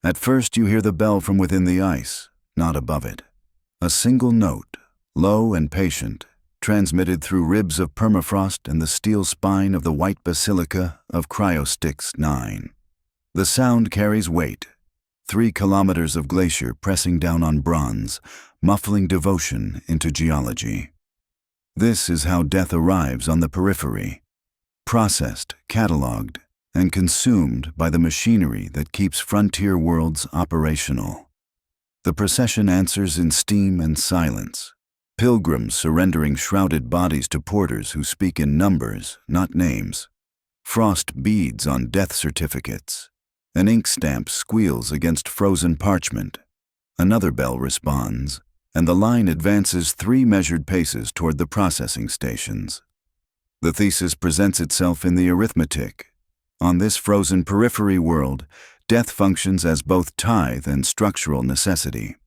At first you hear the bell from within the ice, not above it. A single note, low and patient, transmitted through ribs of permafrost and the steel spine of the white basilica of Cryostyx 9. The sound carries weight. 3 kilometers of glacier pressing down on bronze, muffling devotion into geology. This is how death arrives on the periphery, processed, catalogued, and consumed by the machinery that keeps frontier worlds operational. The procession answers in steam and silence, pilgrims surrendering shrouded bodies to porters who speak in numbers, not names. Frost beads on death certificates. An ink stamp squeals against frozen parchment. Another bell responds, and the line advances 3 measured paces toward the processing stations. The thesis presents itself in the arithmetic. On this frozen periphery world, death functions as both tithe and structural necessity.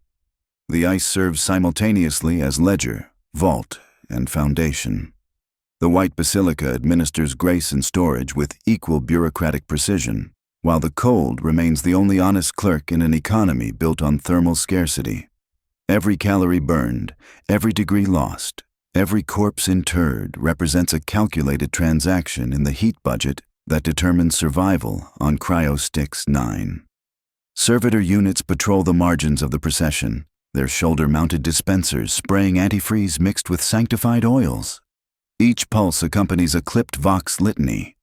The ice serves simultaneously as ledger, vault, and foundation. The white basilica administers grace and storage with equal bureaucratic precision, while the cold remains the only honest clerk in an economy built on thermal scarcity. Every calorie burned, every degree lost, every corpse interred represents a calculated transaction in the heat budget that determines survival on Cryostyx 9. Servitor units patrol the margins of the procession, their shoulder-mounted dispensers spraying antifreeze mixed with sanctified oils. Each pulse accompanies a clipped Vox litany.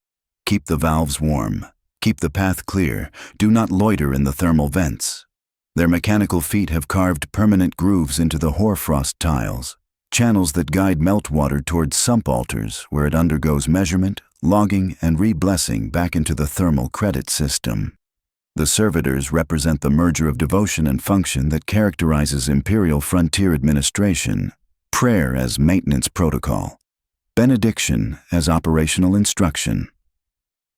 Keep the valves warm. Keep the path clear. Do not loiter in the thermal vents. Their mechanical feet have carved permanent grooves into the hoarfrost tiles, channels that guide meltwater towards sump altars where it undergoes measurement, logging, and re-blessing back into the thermal credit system. The servitors represent the merger of devotion and function that characterizes Imperial frontier administration, prayer as maintenance protocol, benediction as operational instruction.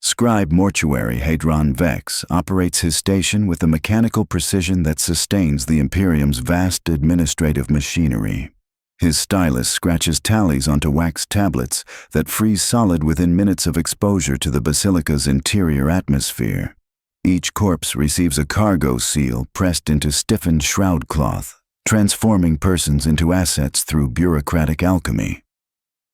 Scribe Mortuary Hadron Vex operates his station with the mechanical precision that sustains the Imperium's vast administrative machinery. His stylus scratches tallies onto wax tablets that freeze solid within minutes of exposure to the basilica's interior atmosphere. Each corpse receives a cargo seal pressed into stiffened shroud cloth, transforming persons into assets through bureaucratic alchemy.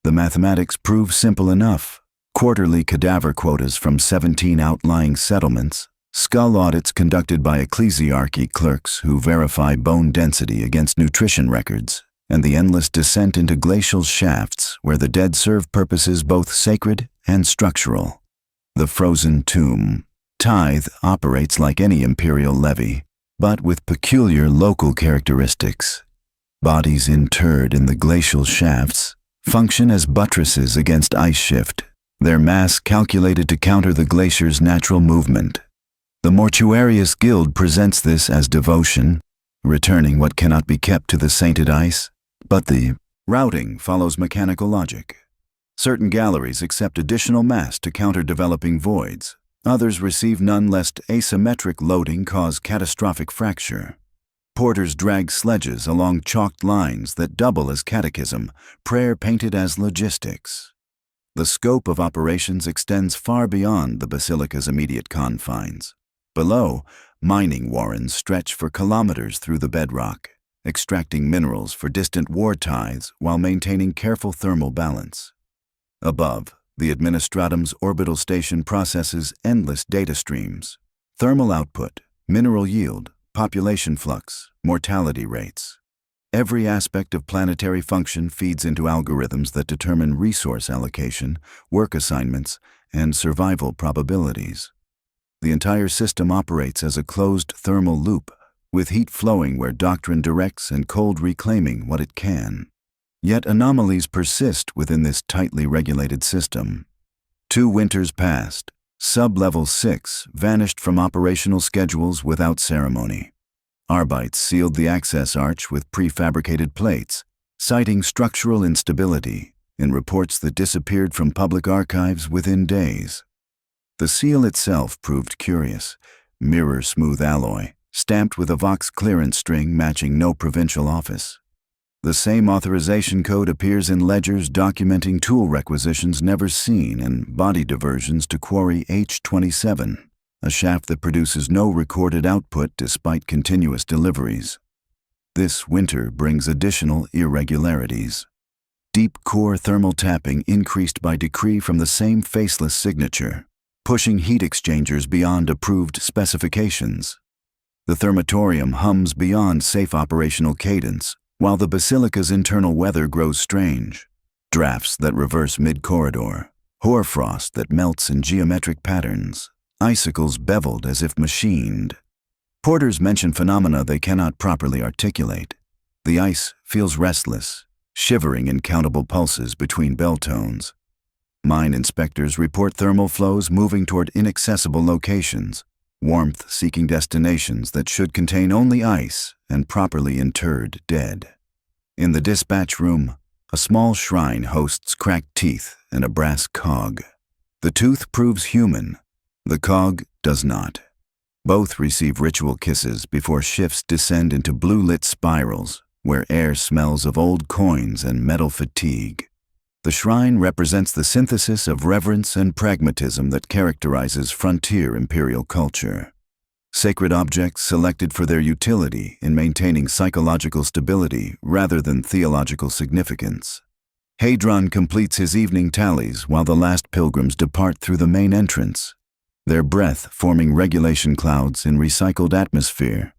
The mathematics prove simple enough. Quarterly cadaver quotas from 17 outlying settlements, skull audits conducted by ecclesiarchy clerks who verify bone density against nutrition records, and the endless descent into glacial shafts where the dead serve purposes both sacred and structural. The frozen tomb, tithe, operates like any imperial levy, but with peculiar local characteristics. Bodies interred in the glacial shafts function as buttresses against ice shift, their mass calculated to counter the glacier's natural movement. The Mortuarius Guild presents this as devotion, returning what cannot be kept to the sainted ice, but the routing follows mechanical logic. Certain galleries accept additional mass to counter developing voids. Others receive none lest asymmetric loading cause catastrophic fracture. Porters drag sledges along chalked lines that double as catechism, prayer painted as logistics. The scope of operations extends far beyond the basilica's immediate confines. Below, mining warrens stretch for kilometers through the bedrock, extracting minerals for distant war tithes while maintaining careful thermal balance. Above, the Administratum's orbital station processes endless data streams: thermal output, mineral yield, population flux, mortality rates. Every aspect of planetary function feeds into algorithms that determine resource allocation, work assignments, and survival probabilities. The entire system operates as a closed thermal loop, with heat flowing where doctrine directs and cold reclaiming what it can. Yet anomalies persist within this tightly regulated system. 2 winters passed. Sub-Level 6 vanished from operational schedules without ceremony. Arbites sealed the access arch with prefabricated plates, citing structural instability in reports that disappeared from public archives within days. The seal itself proved curious: mirror-smooth alloy, stamped with a Vox clearance string matching no provincial office. The same authorization code appears in ledgers documenting tool requisitions never seen and body diversions to quarry H27. a shaft that produces no recorded output despite continuous deliveries. This winter brings additional irregularities. Deep core thermal tapping increased by decree from the same faceless signature, pushing heat exchangers beyond approved specifications. The thermatorium hums beyond safe operational cadence, while the basilica's internal weather grows strange. Drafts that reverse mid-corridor, hoarfrost that melts in geometric patterns, icicles beveled as if machined. Porters mention phenomena they cannot properly articulate. The ice feels restless, shivering in countable pulses between bell tones. Mine inspectors report thermal flows moving toward inaccessible locations, warmth-seeking destinations that should contain only ice and properly interred dead. In the dispatch room, a small shrine hosts cracked teeth and a brass cog. The tooth proves human, the cog does not. Both receive ritual kisses before shifts descend into blue-lit spirals, where air smells of old coins and metal fatigue. The shrine represents the synthesis of reverence and pragmatism that characterizes frontier imperial culture. Sacred objects selected for their utility in maintaining psychological stability rather than theological significance. Hadron completes his evening tallies while the last pilgrims depart through the main entrance, their breath forming regulation clouds in recycled atmosphere.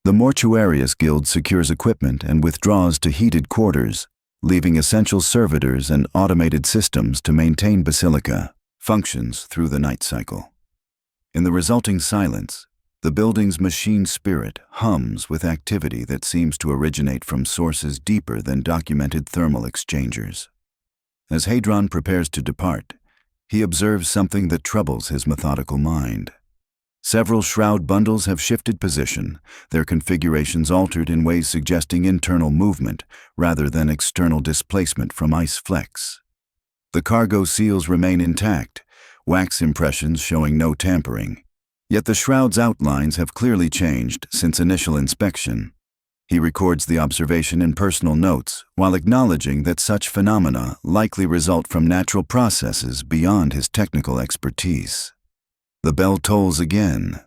The Mortuarius Guild secures equipment and withdraws to heated quarters, leaving essential servitors and automated systems to maintain Basilica functions through the night cycle. In the resulting silence, the building's machine spirit hums with activity that seems to originate from sources deeper than documented thermal exchangers. As Hadron prepares to depart, he observes something that troubles his methodical mind. Several shroud bundles have shifted position, their configurations altered in ways suggesting internal movement rather than external displacement from ice flecks. The cargo seals remain intact, wax impressions showing no tampering. Yet the shroud's outlines have clearly changed since initial inspection. He records the observation in personal notes while acknowledging that such phenomena likely result from natural processes beyond his technical expertise. The bell tolls again,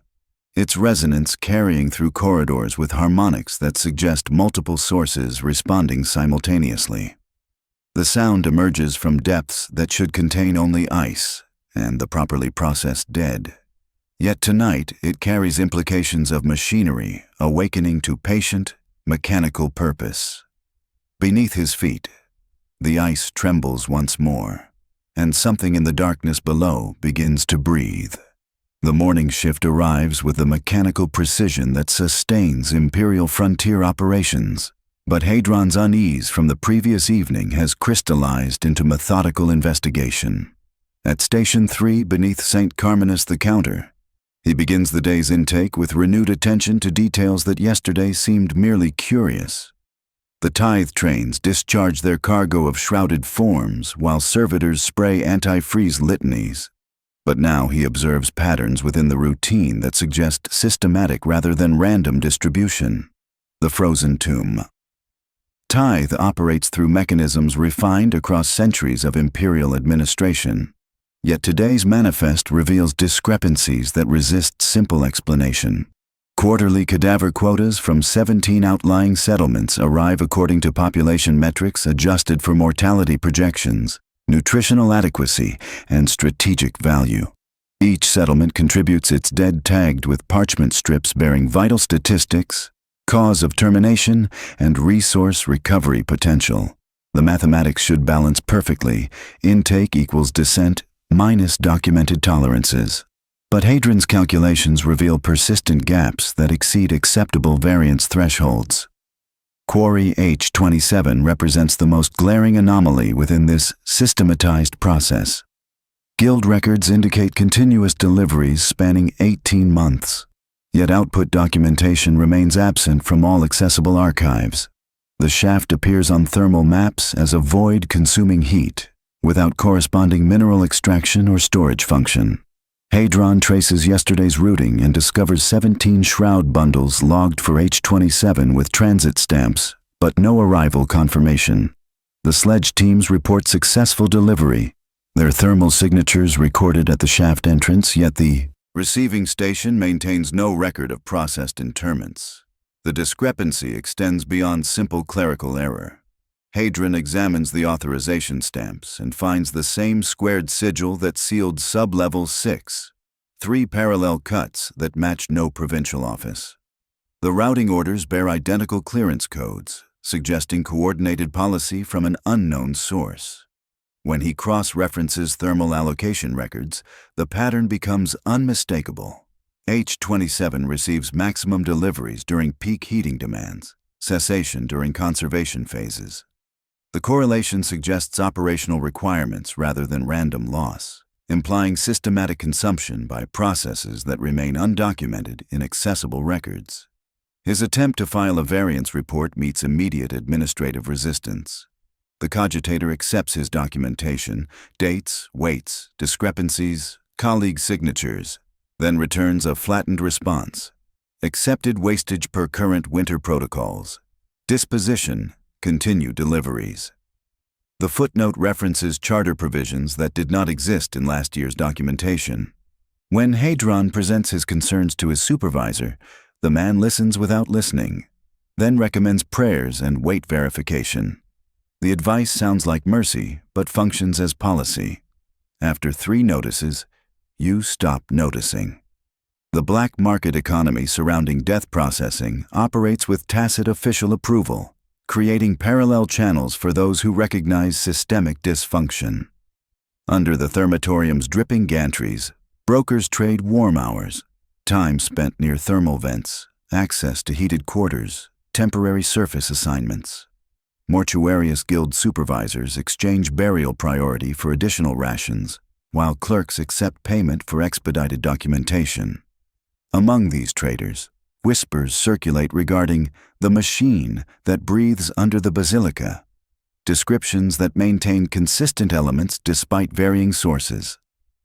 its resonance carrying through corridors with harmonics that suggest multiple sources responding simultaneously. The sound emerges from depths that should contain only ice and the properly processed dead. Yet tonight it carries implications of machinery awakening to patient, mechanical purpose. Beneath his feet, the ice trembles once more, and something in the darkness below begins to breathe. The morning shift arrives with the mechanical precision that sustains Imperial frontier operations, but Hadron's unease from the previous evening has crystallized into methodical investigation. At Station 3 beneath St. Carminus the Counter, he begins the day's intake with renewed attention to details that yesterday seemed merely curious. The tithe trains discharge their cargo of shrouded forms while servitors spray anti-freeze litanies. But now he observes patterns within the routine that suggest systematic rather than random distribution. The frozen tomb. Tithe operates through mechanisms refined across centuries of imperial administration. Yet today's manifest reveals discrepancies that resist simple explanation. Quarterly cadaver quotas from 17 outlying settlements arrive according to population metrics adjusted for mortality projections, nutritional adequacy, and strategic value. Each settlement contributes its dead tagged with parchment strips bearing vital statistics, cause of termination, and resource recovery potential. The mathematics should balance perfectly. Intake equals descent minus documented tolerances. But Hadron's calculations reveal persistent gaps that exceed acceptable variance thresholds. Quarry H27 represents the most glaring anomaly within this systematized process. Guild records indicate continuous deliveries spanning 18 months, yet output documentation remains absent from all accessible archives. The shaft appears on thermal maps as a void consuming heat, without corresponding mineral extraction or storage function. Hadron traces yesterday's routing and discovers 17 shroud bundles logged for H27 with transit stamps, but no arrival confirmation. The sledge teams report successful delivery, their thermal signatures recorded at the shaft entrance, yet the Receiving station maintains no record of processed interments. The discrepancy extends beyond simple clerical error. Hadron examines the authorization stamps and finds the same squared sigil that sealed sub-level 6, 3 parallel cuts that matched no provincial office. The routing orders bear identical clearance codes, suggesting coordinated policy from an unknown source. When he cross-references thermal allocation records, the pattern becomes unmistakable. H-27 receives maximum deliveries during peak heating demands, cessation during conservation phases. The correlation suggests operational requirements rather than random loss, implying systematic consumption by processes that remain undocumented in accessible records. His attempt to file a variance report meets immediate administrative resistance. The cogitator accepts his documentation, dates, weights, discrepancies, colleague signatures, then returns a flattened response. Accepted wastage per current winter protocols. Disposition, continue deliveries. The footnote references charter provisions that did not exist in last year's documentation. When Hadron presents his concerns to his supervisor, the man listens without listening, then recommends prayers and weight verification. The advice sounds like mercy, but functions as policy. After 3 notices, you stop noticing. The black market economy surrounding death processing operates with tacit official approval, creating parallel channels for those who recognize systemic dysfunction. Under the thermatorium's dripping gantries, brokers trade warm hours, time spent near thermal vents, access to heated quarters, temporary surface assignments. Mortuarius guild supervisors exchange burial priority for additional rations, while clerks accept payment for expedited documentation. Among these traders, whispers circulate regarding the machine that breathes under the basilica, descriptions that maintain consistent elements despite varying sources.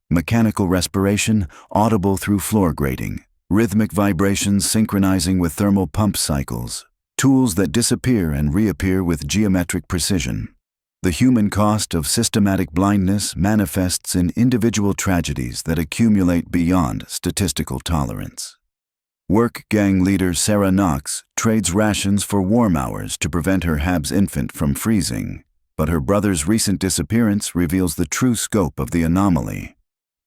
Mechanical respiration audible through floor grating, rhythmic vibrations synchronizing with thermal pump cycles, tools that disappear and reappear with geometric precision. The human cost of systematic blindness manifests in individual tragedies that accumulate beyond statistical tolerance. Work gang leader Sarah Knox trades rations for warm hours to prevent her Habs infant from freezing, but her brother's recent disappearance reveals the true scope of the anomaly.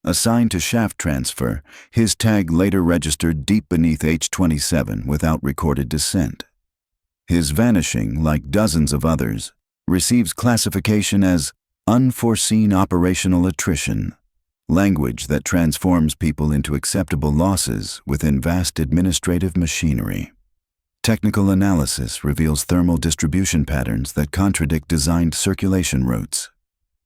Assigned to shaft transfer, his tag later registered deep beneath H-27 without recorded descent. His vanishing, like dozens of others, receives classification as unforeseen operational attrition, language that transforms people into acceptable losses within vast administrative machinery. Technical analysis reveals thermal distribution patterns that contradict designed circulation routes.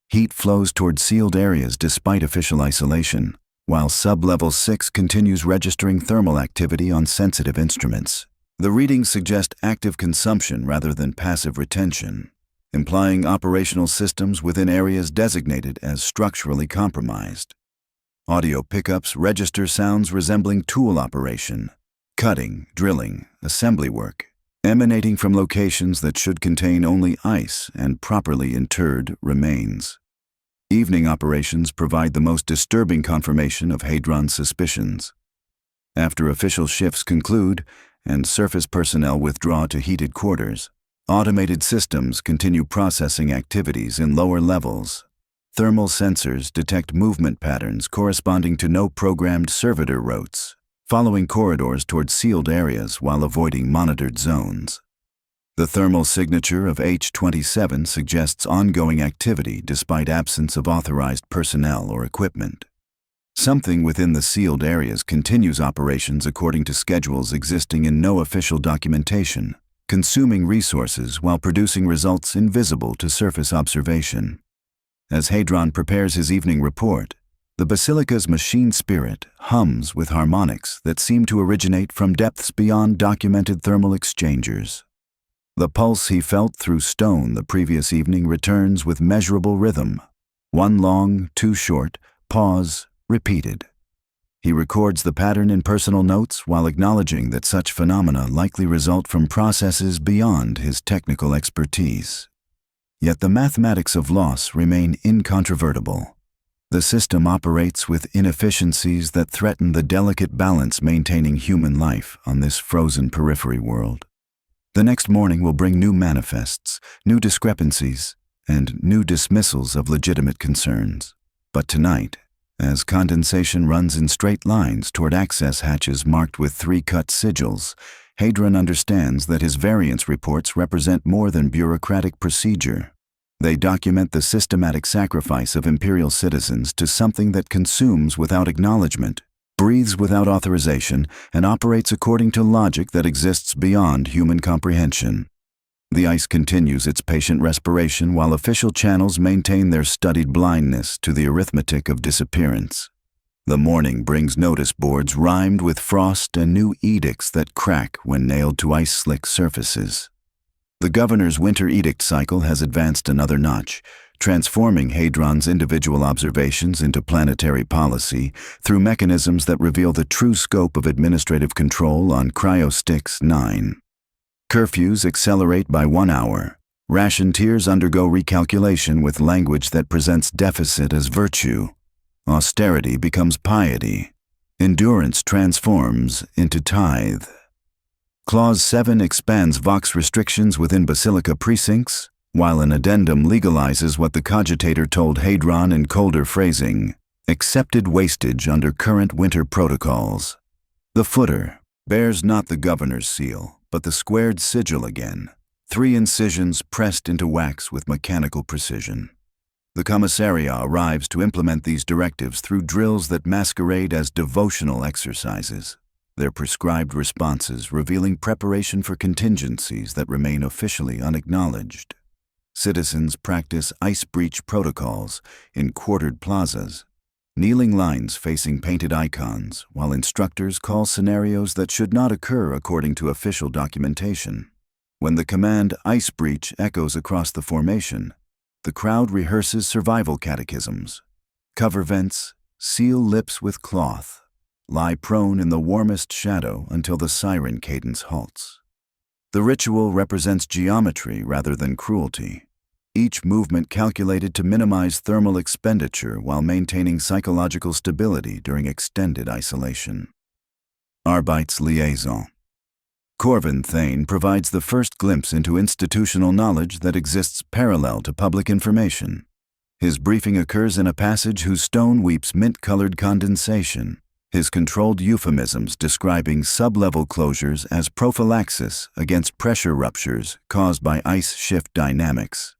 Heat flows toward sealed areas despite official isolation, while sub-level 6 continues registering thermal activity on sensitive instruments. The readings suggest active consumption rather than passive retention, implying operational systems within areas designated as structurally compromised. Audio pickups register sounds resembling tool operation, cutting, drilling, assembly work, emanating from locations that should contain only ice and properly interred remains. Evening operations provide the most disturbing confirmation of Hadron's suspicions. After official shifts conclude and surface personnel withdraw to heated quarters, automated systems continue processing activities in lower levels. Thermal sensors detect movement patterns corresponding to no programmed servitor routes, following corridors toward sealed areas while avoiding monitored zones. The thermal signature of H-27 suggests ongoing activity despite absence of authorized personnel or equipment. Something within the sealed areas continues operations according to schedules existing in no official documentation, consuming resources while producing results invisible to surface observation. As Hadron prepares his evening report, the basilica's machine spirit hums with harmonics that seem to originate from depths beyond documented thermal exchangers. The pulse he felt through stone the previous evening returns with measurable rhythm. One long, two short, pause, repeated. He records the pattern in personal notes while acknowledging that such phenomena likely result from processes beyond his technical expertise. Yet the mathematics of loss remain incontrovertible. The system operates with inefficiencies that threaten the delicate balance maintaining human life on this frozen periphery world. The next morning will bring new manifests, new discrepancies, and new dismissals of legitimate concerns. But tonight, as condensation runs in straight lines toward access hatches marked with 3 cut sigils, Hadron understands that his variance reports represent more than bureaucratic procedure. They document the systematic sacrifice of Imperial citizens to something that consumes without acknowledgement, breathes without authorization, and operates according to logic that exists beyond human comprehension. The ice continues its patient respiration while official channels maintain their studied blindness to the arithmetic of disappearance. The morning brings notice boards rhymed with frost and new edicts that crack when nailed to ice-slick surfaces. The governor's winter edict cycle has advanced another notch, transforming Hadron's individual observations into planetary policy through mechanisms that reveal the true scope of administrative control on Cryosticks 9. Curfews accelerate by 1 hour. Ration tiers undergo recalculation with language that presents deficit as virtue. Austerity becomes piety. Endurance transforms into tithe. Clause 7 expands Vox restrictions within Basilica precincts, while an addendum legalizes what the cogitator told Hadron in colder phrasing, accepted wastage under current winter protocols. The footer bears not the governor's seal, but the squared sigil again, 3 incisions pressed into wax with mechanical precision. The commissaria arrives to implement these directives through drills that masquerade as devotional exercises, their prescribed responses revealing preparation for contingencies that remain officially unacknowledged. Citizens practice ice breach protocols in quartered plazas, kneeling lines facing painted icons, while instructors call scenarios that should not occur according to official documentation. When the command ice breach echoes across the formation, the crowd rehearses survival catechisms. Cover vents, seal lips with cloth, lie prone in the warmest shadow until the siren cadence halts. The ritual represents geometry rather than cruelty, each movement calculated to minimize thermal expenditure while maintaining psychological stability during extended isolation. Arbite's liaison. Corvin Thane provides the first glimpse into institutional knowledge that exists parallel to public information. His briefing occurs in a passage whose stone weeps mint-colored condensation, his controlled euphemisms describing sub-level closures as prophylaxis against pressure ruptures caused by ice shift dynamics.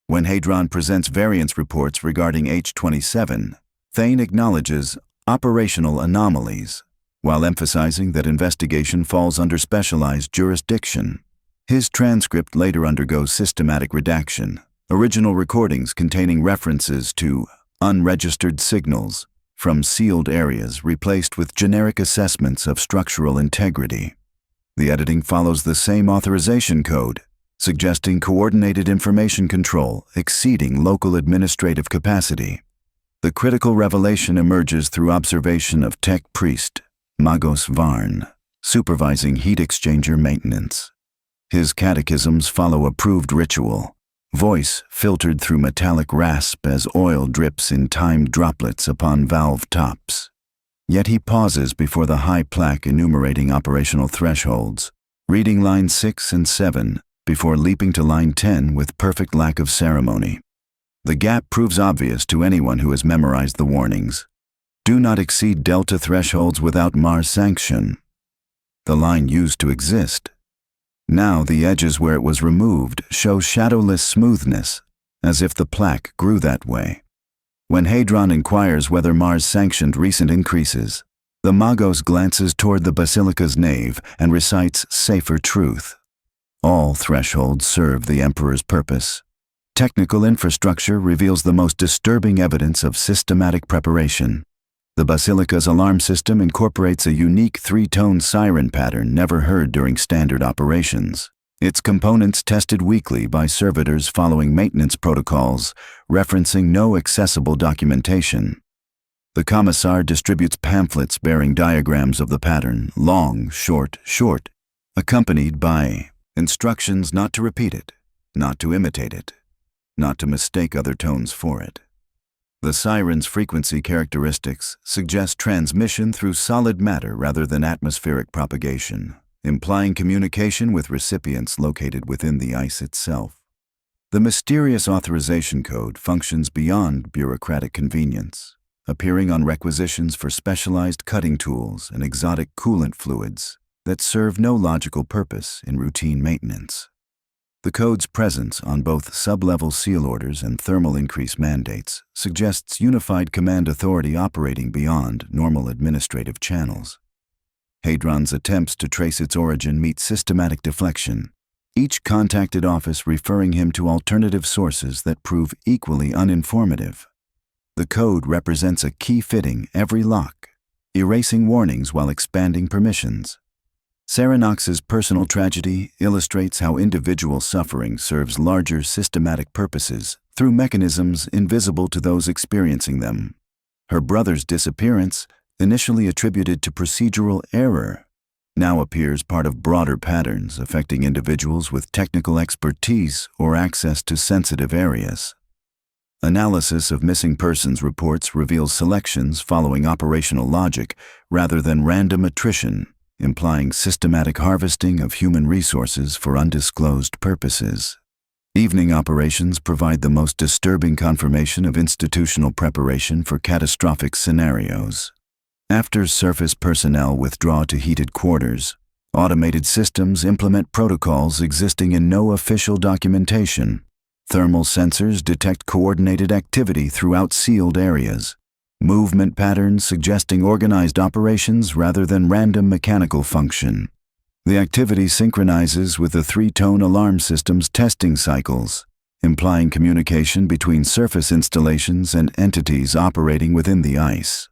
When Hadron presents variance reports regarding H-27, Thane acknowledges operational anomalies, while emphasizing that investigation falls under specialized jurisdiction. His transcript later undergoes systematic redaction, original recordings containing references to unregistered signals from sealed areas replaced with generic assessments of structural integrity. The editing follows the same authorization code, suggesting coordinated information control exceeding local administrative capacity. The critical revelation emerges through observation of tech priest Magos Varn, supervising heat exchanger maintenance. His catechisms follow approved ritual, voice filtered through metallic rasp as oil drips in timed droplets upon valve tops. Yet he pauses before the high plaque enumerating operational thresholds, reading lines 6 and 7 before leaping to line 10 with perfect lack of ceremony. The gap proves obvious to anyone who has memorized the warnings. Do not exceed delta thresholds without Mars sanction. The line used to exist. Now the edges where it was removed show shadowless smoothness, as if the plaque grew that way. When Hadron inquires whether Mars sanctioned recent increases, the Magos glances toward the Basilica's nave and recites safer truth. All thresholds serve the Emperor's purpose. Technical infrastructure reveals the most disturbing evidence of systematic preparation. The Basilica's alarm system incorporates a unique 3-tone siren pattern never heard during standard operations. Its components tested weekly by servitors following maintenance protocols, referencing no accessible documentation. The commissar distributes pamphlets bearing diagrams of the pattern, long, short, accompanied by instructions not to repeat it, not to imitate it, not to mistake other tones for it. The siren's frequency characteristics suggest transmission through solid matter rather than atmospheric propagation, implying communication with recipients located within the ice itself. The mysterious authorization code functions beyond bureaucratic convenience, appearing on requisitions for specialized cutting tools and exotic coolant fluids that serve no logical purpose in routine maintenance. The code's presence on both sub-level seal orders and thermal increase mandates suggests unified command authority operating beyond normal administrative channels. Hadron's attempts to trace its origin meet systematic deflection, each contacted office referring him to alternative sources that prove equally uninformative. The code represents a key fitting every lock, erasing warnings while expanding permissions. Sarah Knox's personal tragedy illustrates how individual suffering serves larger systematic purposes through mechanisms invisible to those experiencing them. Her brother's disappearance, initially attributed to procedural error, now appears part of broader patterns affecting individuals with technical expertise or access to sensitive areas. Analysis of missing persons reports reveals selections following operational logic rather than random attrition, implying systematic harvesting of human resources for undisclosed purposes. Evening operations provide the most disturbing confirmation of institutional preparation for catastrophic scenarios. After surface personnel withdraw to heated quarters, automated systems implement protocols existing in no official documentation. Thermal sensors detect coordinated activity throughout sealed areas, movement patterns suggesting organized operations rather than random mechanical function. The activity synchronizes with the three-tone alarm system's testing cycles, implying communication between surface installations and entities operating within the ice.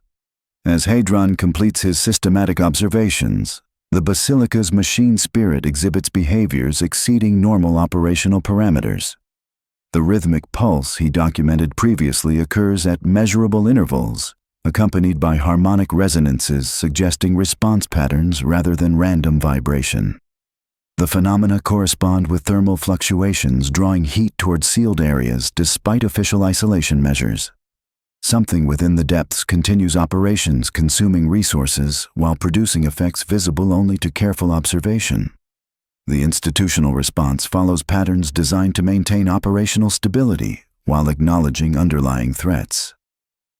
As Hadron completes his systematic observations, the basilica's machine spirit exhibits behaviors exceeding normal operational parameters. The rhythmic pulse he documented previously occurs at measurable intervals, accompanied by harmonic resonances suggesting response patterns rather than random vibration. The phenomena correspond with thermal fluctuations drawing heat toward sealed areas despite official isolation measures. Something within the depths continues operations consuming resources while producing effects visible only to careful observation. The institutional response follows patterns designed to maintain operational stability while acknowledging underlying threats.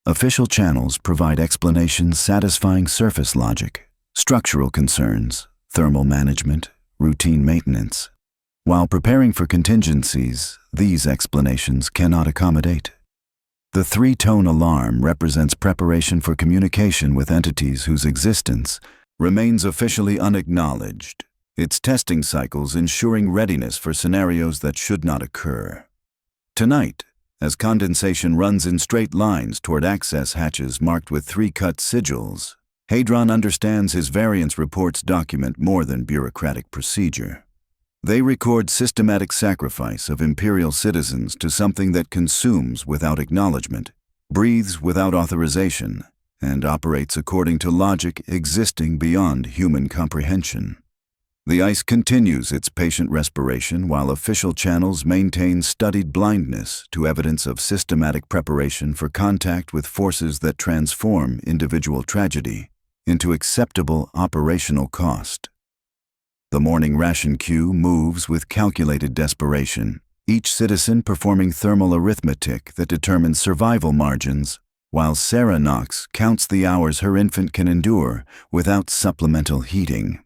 Official channels provide explanations satisfying surface logic, structural concerns, thermal management, routine maintenance. While preparing for contingencies, these explanations cannot accommodate. The three-tone alarm represents preparation for communication with entities whose existence remains officially unacknowledged, its testing cycles ensuring readiness for scenarios that should not occur. Tonight, as condensation runs in straight lines toward access hatches marked with three-cut sigils, Hadron understands his variance reports document more than bureaucratic procedure. They record systematic sacrifice of Imperial citizens to something that consumes without acknowledgement, breathes without authorization, and operates according to logic existing beyond human comprehension. The ice continues its patient respiration while official channels maintain studied blindness to evidence of systematic preparation for contact with forces that transform individual tragedy into acceptable operational cost. The morning ration queue moves with calculated desperation, each citizen performing thermal arithmetic that determines survival margins, while Sarah Knox counts the hours her infant can endure without supplemental heating.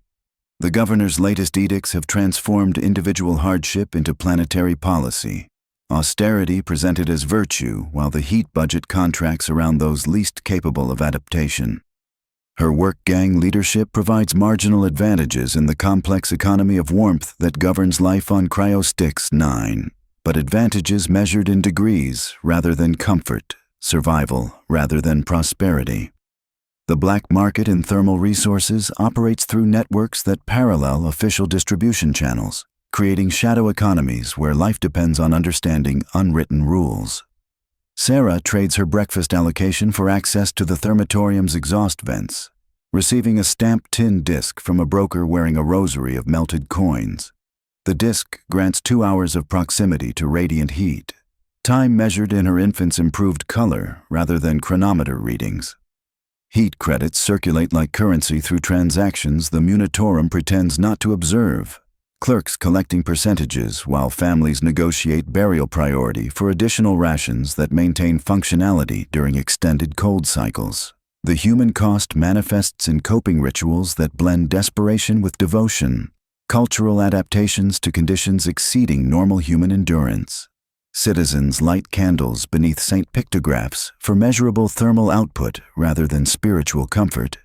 The governor's latest edicts have transformed individual hardship into planetary policy, austerity presented as virtue while the heat budget contracts around those least capable of adaptation. Her work gang leadership provides marginal advantages in the complex economy of warmth that governs life on Cryostix 9, but advantages measured in degrees rather than comfort, survival rather than prosperity. The black market in thermal resources operates through networks that parallel official distribution channels, creating shadow economies where life depends on understanding unwritten rules. Sarah trades her breakfast allocation for access to the thermatorium's exhaust vents, receiving a stamped tin disc from a broker wearing a rosary of melted coins. The disc grants 2 hours of proximity to radiant heat, Time measured in her infant's improved color rather than chronometer readings. Heat credits circulate like currency through transactions the Munitorum pretends not to observe. Clerks collecting percentages while families negotiate burial priority for additional rations that maintain functionality during extended cold cycles. The human cost manifests in coping rituals that blend desperation with devotion, cultural adaptations to conditions exceeding normal human endurance. Citizens light candles beneath Saint pictographs for measurable thermal output rather than spiritual comfort.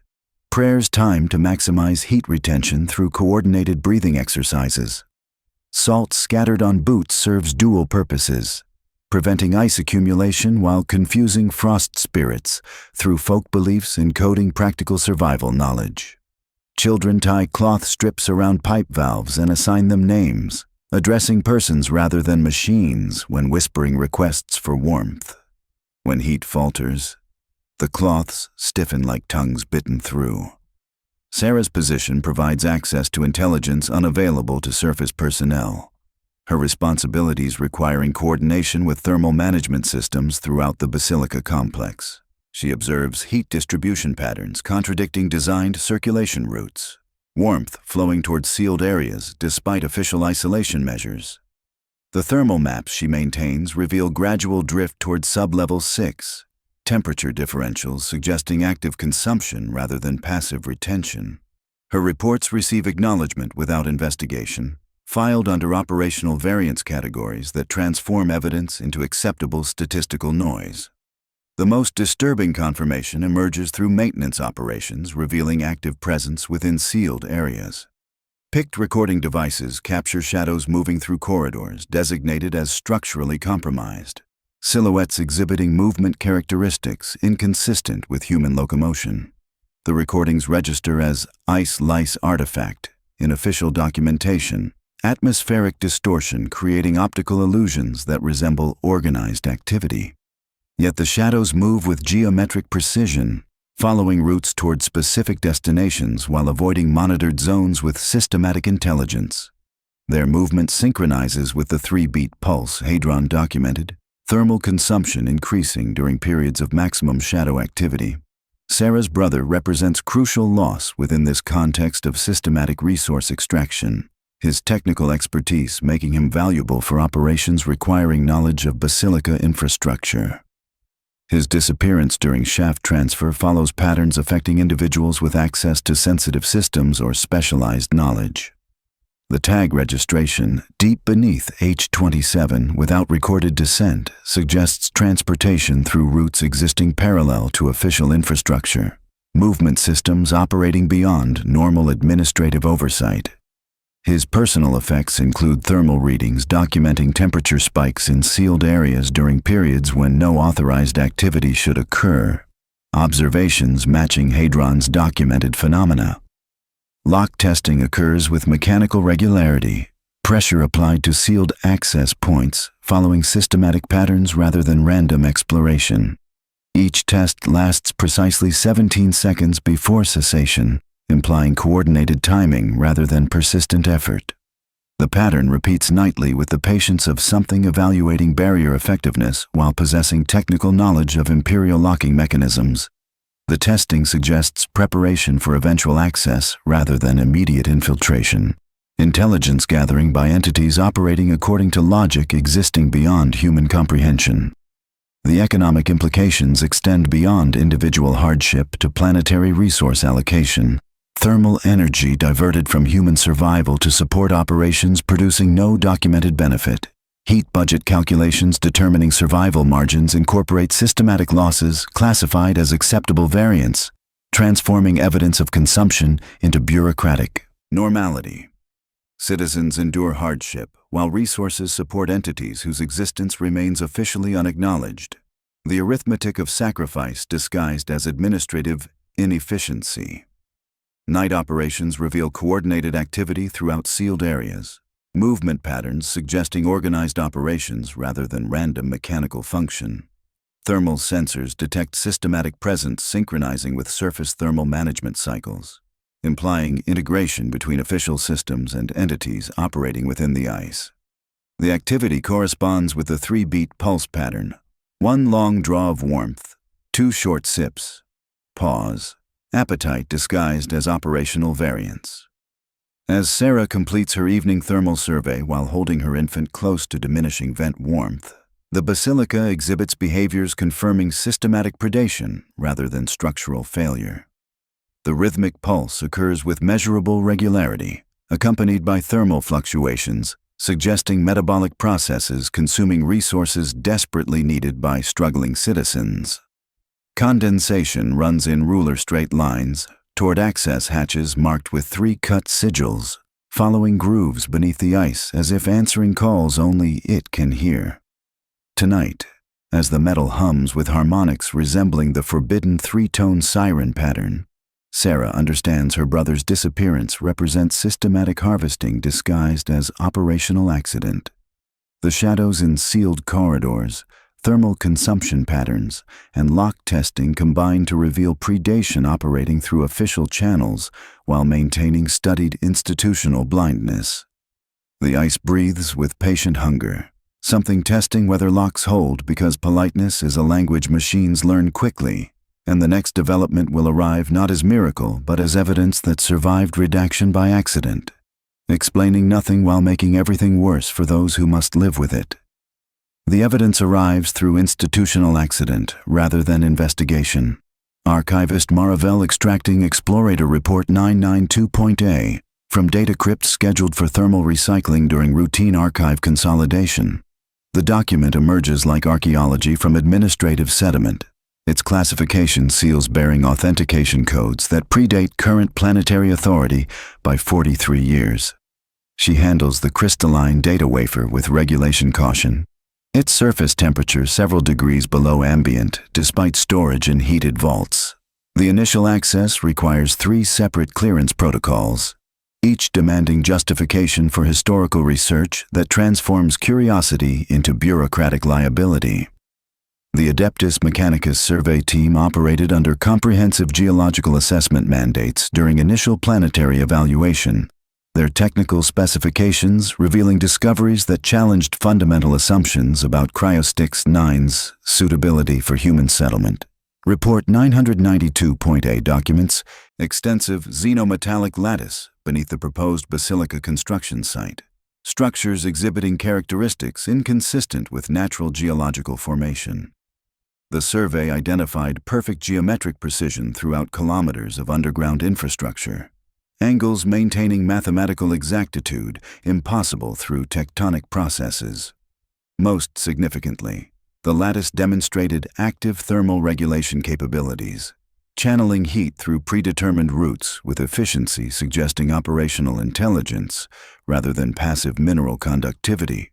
Prayers time to maximize heat retention through coordinated breathing exercises. Salt scattered on boots serves dual purposes, preventing ice accumulation while confusing frost spirits through folk beliefs encoding practical survival knowledge. Children tie cloth strips around pipe valves and assign them names, addressing persons rather than machines when whispering requests for warmth. When heat falters, the cloths stiffen like tongues bitten through. Sarah's position provides access to intelligence unavailable to surface personnel, her responsibilities requiring coordination with thermal management systems throughout the Basilica complex. She observes heat distribution patterns contradicting designed circulation routes, warmth flowing towards sealed areas despite official isolation measures. The thermal maps she maintains reveal gradual drift towards sub-level 6, temperature differentials suggesting active consumption rather than passive retention. Her reports receive acknowledgement without investigation, filed under operational variance categories that transform evidence into acceptable statistical noise. The most disturbing confirmation emerges through maintenance operations revealing active presence within sealed areas. Picked recording devices capture shadows moving through corridors designated as structurally compromised, silhouettes exhibiting movement characteristics inconsistent with human locomotion. The recordings register as ice lice artifact in official documentation, atmospheric distortion creating optical illusions that resemble organized activity. Yet the shadows move with geometric precision, following routes toward specific destinations while avoiding monitored zones with systematic intelligence. Their movement synchronizes with the 3-beat pulse Hadron documented, thermal consumption increasing during periods of maximum shadow activity. Sarah's brother represents crucial loss within this context of systematic resource extraction, his technical expertise making him valuable for operations requiring knowledge of Basilica infrastructure. His disappearance during shaft transfer follows patterns affecting individuals with access to sensitive systems or specialized knowledge. The tag registration, deep beneath H27 without recorded descent, suggests transportation through routes existing parallel to official infrastructure, movement systems operating beyond normal administrative oversight. His personal effects include thermal readings documenting temperature spikes in sealed areas during periods when no authorized activity should occur, observations matching Hadron's documented phenomena. Lock testing occurs with mechanical regularity, pressure applied to sealed access points following systematic patterns rather than random exploration. Each test lasts precisely 17 seconds before cessation, implying coordinated timing rather than persistent effort. The pattern repeats nightly with the patience of something evaluating barrier effectiveness while possessing technical knowledge of Imperial locking mechanisms. The testing suggests preparation for eventual access rather than immediate infiltration. Intelligence gathering by entities operating according to logic existing beyond human comprehension. The economic implications extend beyond individual hardship to planetary resource allocation. Thermal energy diverted from human survival to support operations producing no documented benefit. Heat budget calculations determining survival margins incorporate systematic losses classified as acceptable variance, transforming evidence of consumption into bureaucratic normality. Citizens endure hardship, while resources support entities whose existence remains officially unacknowledged. The arithmetic of sacrifice disguised as administrative inefficiency. Night operations reveal coordinated activity throughout sealed areas, movement patterns suggesting organized operations rather than random mechanical function. Thermal sensors detect systematic presence synchronizing with surface thermal management cycles, implying integration between official systems and entities operating within the ice. The activity corresponds with the 3-beat pulse pattern. 1 long draw of warmth, 2 short sips, pause, appetite disguised as operational variance. As Sarah completes her evening thermal survey while holding her infant close to diminishing vent warmth, the basilica exhibits behaviors confirming systematic predation rather than structural failure. The rhythmic pulse occurs with measurable regularity, accompanied by thermal fluctuations, suggesting metabolic processes consuming resources desperately needed by struggling citizens. Condensation runs in ruler straight lines toward access hatches marked with 3 cut sigils, following grooves beneath the ice as if answering calls only it can hear. Tonight, as the metal hums with harmonics resembling the forbidden 3-tone siren pattern, Sarah understands her brother's disappearance represents systematic harvesting disguised as operational accident. The shadows in sealed corridors, thermal consumption patterns, and lock testing combine to reveal predation operating through official channels while maintaining studied institutional blindness. The ice breathes with patient hunger, something testing whether locks hold because politeness is a language machines learn quickly, and the next development will arrive not as miracle but as evidence that survived redaction by accident, explaining nothing while making everything worse for those who must live with it. The evidence arrives through institutional accident rather than investigation. Archivist Maravel extracting Explorator Report 992.A from data crypts scheduled for thermal recycling during routine archive consolidation. The document emerges like archaeology from administrative sediment. Its classification seals bearing authentication codes that predate current planetary authority by 43 years. She handles the crystalline data wafer with regulation caution. Its surface temperature several degrees below ambient, despite storage in heated vaults. The initial access requires 3 separate clearance protocols, each demanding justification for historical research that transforms curiosity into bureaucratic liability. The Adeptus Mechanicus survey team operated under comprehensive geological assessment mandates during initial planetary evaluation, their technical specifications revealing discoveries that challenged fundamental assumptions about Cryostix 9's suitability for human settlement. Report 992.A documents extensive xenometallic lattice beneath the proposed basilica construction site, structures exhibiting characteristics inconsistent with natural geological formation. The survey identified perfect geometric precision throughout kilometers of underground infrastructure, angles maintaining mathematical exactitude impossible through tectonic processes. Most significantly, the lattice demonstrated active thermal regulation capabilities, channeling heat through predetermined routes with efficiency suggesting operational intelligence rather than passive mineral conductivity.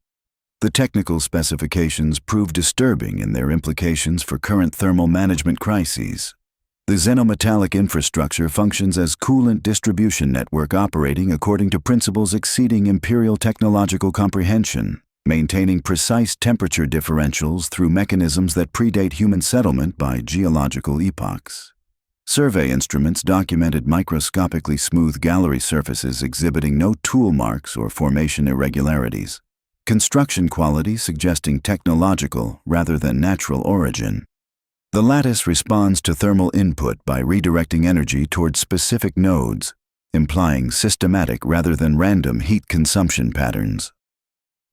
The technical specifications prove disturbing in their implications for current thermal management crises. The xenometallic infrastructure functions as coolant distribution network operating according to principles exceeding imperial technological comprehension, maintaining precise temperature differentials through mechanisms that predate human settlement by geological epochs. Survey instruments documented microscopically smooth gallery surfaces exhibiting no tool marks or formation irregularities, construction quality suggesting technological rather than natural origin. The lattice responds to thermal input by redirecting energy towards specific nodes, implying systematic rather than random heat consumption patterns.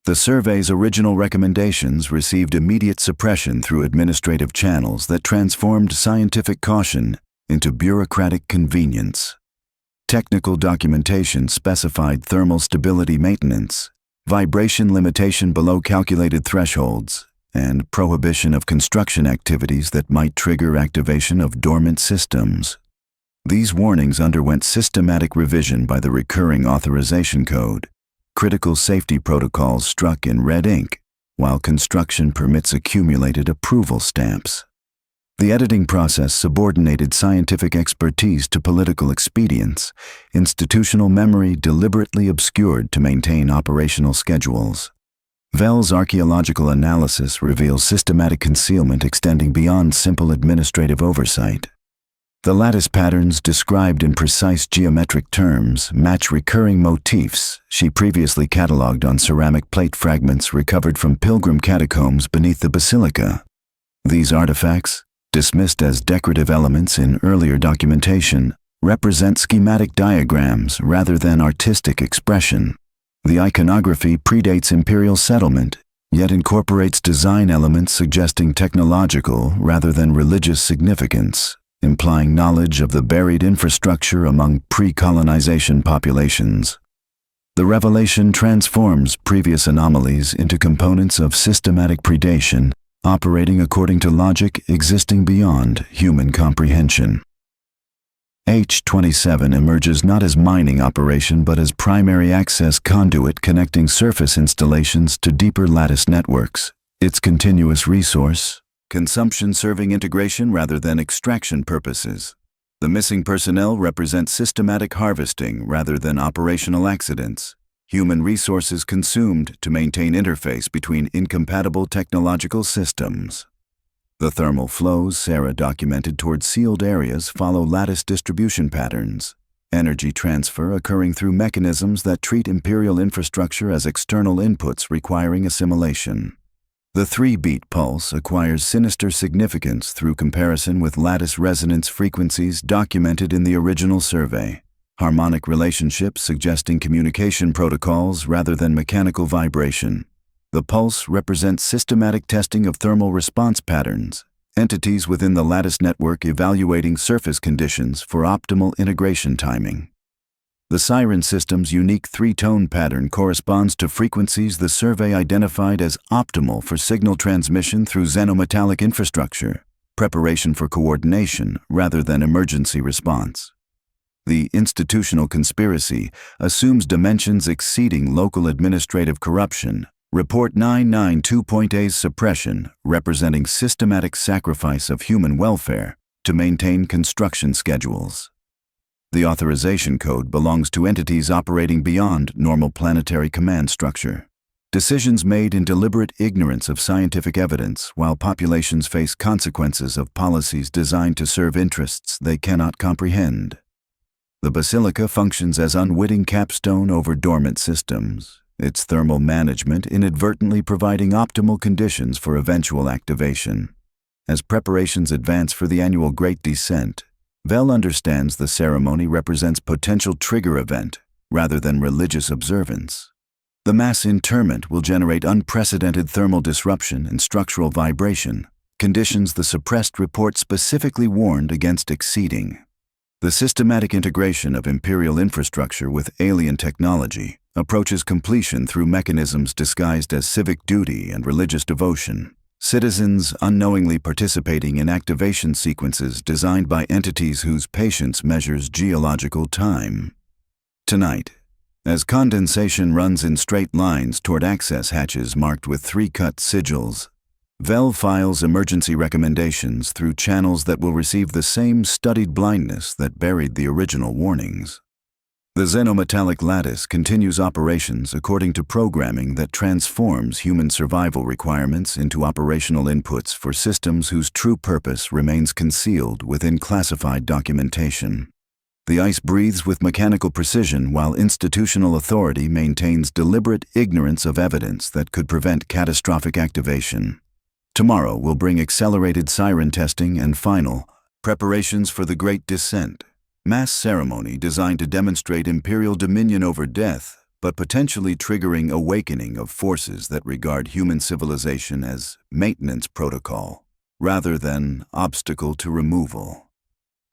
The survey's original recommendations received immediate suppression through administrative channels that transformed scientific caution into bureaucratic convenience. Technical documentation specified thermal stability maintenance, vibration limitation below calculated thresholds, and prohibition of construction activities that might trigger activation of dormant systems. These warnings underwent systematic revision by the recurring authorization code. Critical safety protocols struck in red ink, while construction permits accumulated approval stamps. The editing process subordinated scientific expertise to political expedience, institutional memory deliberately obscured to maintain operational schedules. Vell's archaeological analysis reveals systematic concealment extending beyond simple administrative oversight. The lattice patterns described in precise geometric terms match recurring motifs she previously catalogued on ceramic plate fragments recovered from pilgrim catacombs beneath the basilica. These artifacts, dismissed as decorative elements in earlier documentation, represent schematic diagrams rather than artistic expression. The iconography predates imperial settlement, yet incorporates design elements suggesting technological rather than religious significance, implying knowledge of the buried infrastructure among pre-colonization populations. The revelation transforms previous anomalies into components of systematic predation, operating according to logic existing beyond human comprehension. H-27 emerges not as mining operation but as primary access conduit connecting surface installations to deeper lattice networks. Its continuous resource consumption serving integration rather than extraction purposes. The missing personnel represent systematic harvesting rather than operational accidents. Human resources consumed to maintain interface between incompatible technological systems. The thermal flows Sarah documented towards sealed areas follow lattice distribution patterns, energy transfer occurring through mechanisms that treat imperial infrastructure as external inputs requiring assimilation. The 3-beat pulse acquires sinister significance through comparison with lattice resonance frequencies documented in the original survey. Harmonic relationships suggesting communication protocols rather than mechanical vibration. The pulse represents systematic testing of thermal response patterns, entities within the lattice network evaluating surface conditions for optimal integration timing. The siren system's unique 3-tone pattern corresponds to frequencies the survey identified as optimal for signal transmission through xenometallic infrastructure, preparation for coordination rather than emergency response. The institutional conspiracy assumes dimensions exceeding local administrative corruption. Report 992.A's suppression representing systematic sacrifice of human welfare to maintain construction schedules. The authorization code belongs to entities operating beyond normal planetary command structure. Decisions made in deliberate ignorance of scientific evidence while populations face consequences of policies designed to serve interests they cannot comprehend. The basilica functions as unwitting capstone over dormant systems, its thermal management inadvertently providing optimal conditions for eventual activation. As preparations advance for the annual Great Descent, Vel understands the ceremony represents potential trigger event rather than religious observance. The mass interment will generate unprecedented thermal disruption and structural vibration, conditions the suppressed report specifically warned against exceeding. The systematic integration of imperial infrastructure with alien technology approaches completion through mechanisms disguised as civic duty and religious devotion. Citizens unknowingly participating in activation sequences designed by entities whose patience measures geological time. Tonight, as condensation runs in straight lines toward access hatches marked with 3-cut sigils, Vel files emergency recommendations through channels that will receive the same studied blindness that buried the original warnings. The xenometallic lattice continues operations according to programming that transforms human survival requirements into operational inputs for systems whose true purpose remains concealed within classified documentation. The ice breathes with mechanical precision while institutional authority maintains deliberate ignorance of evidence that could prevent catastrophic activation. Tomorrow will bring accelerated siren testing and final preparations for the Great Descent. Mass ceremony designed to demonstrate imperial dominion over death, but potentially triggering awakening of forces that regard human civilization as maintenance protocol, rather than obstacle to removal.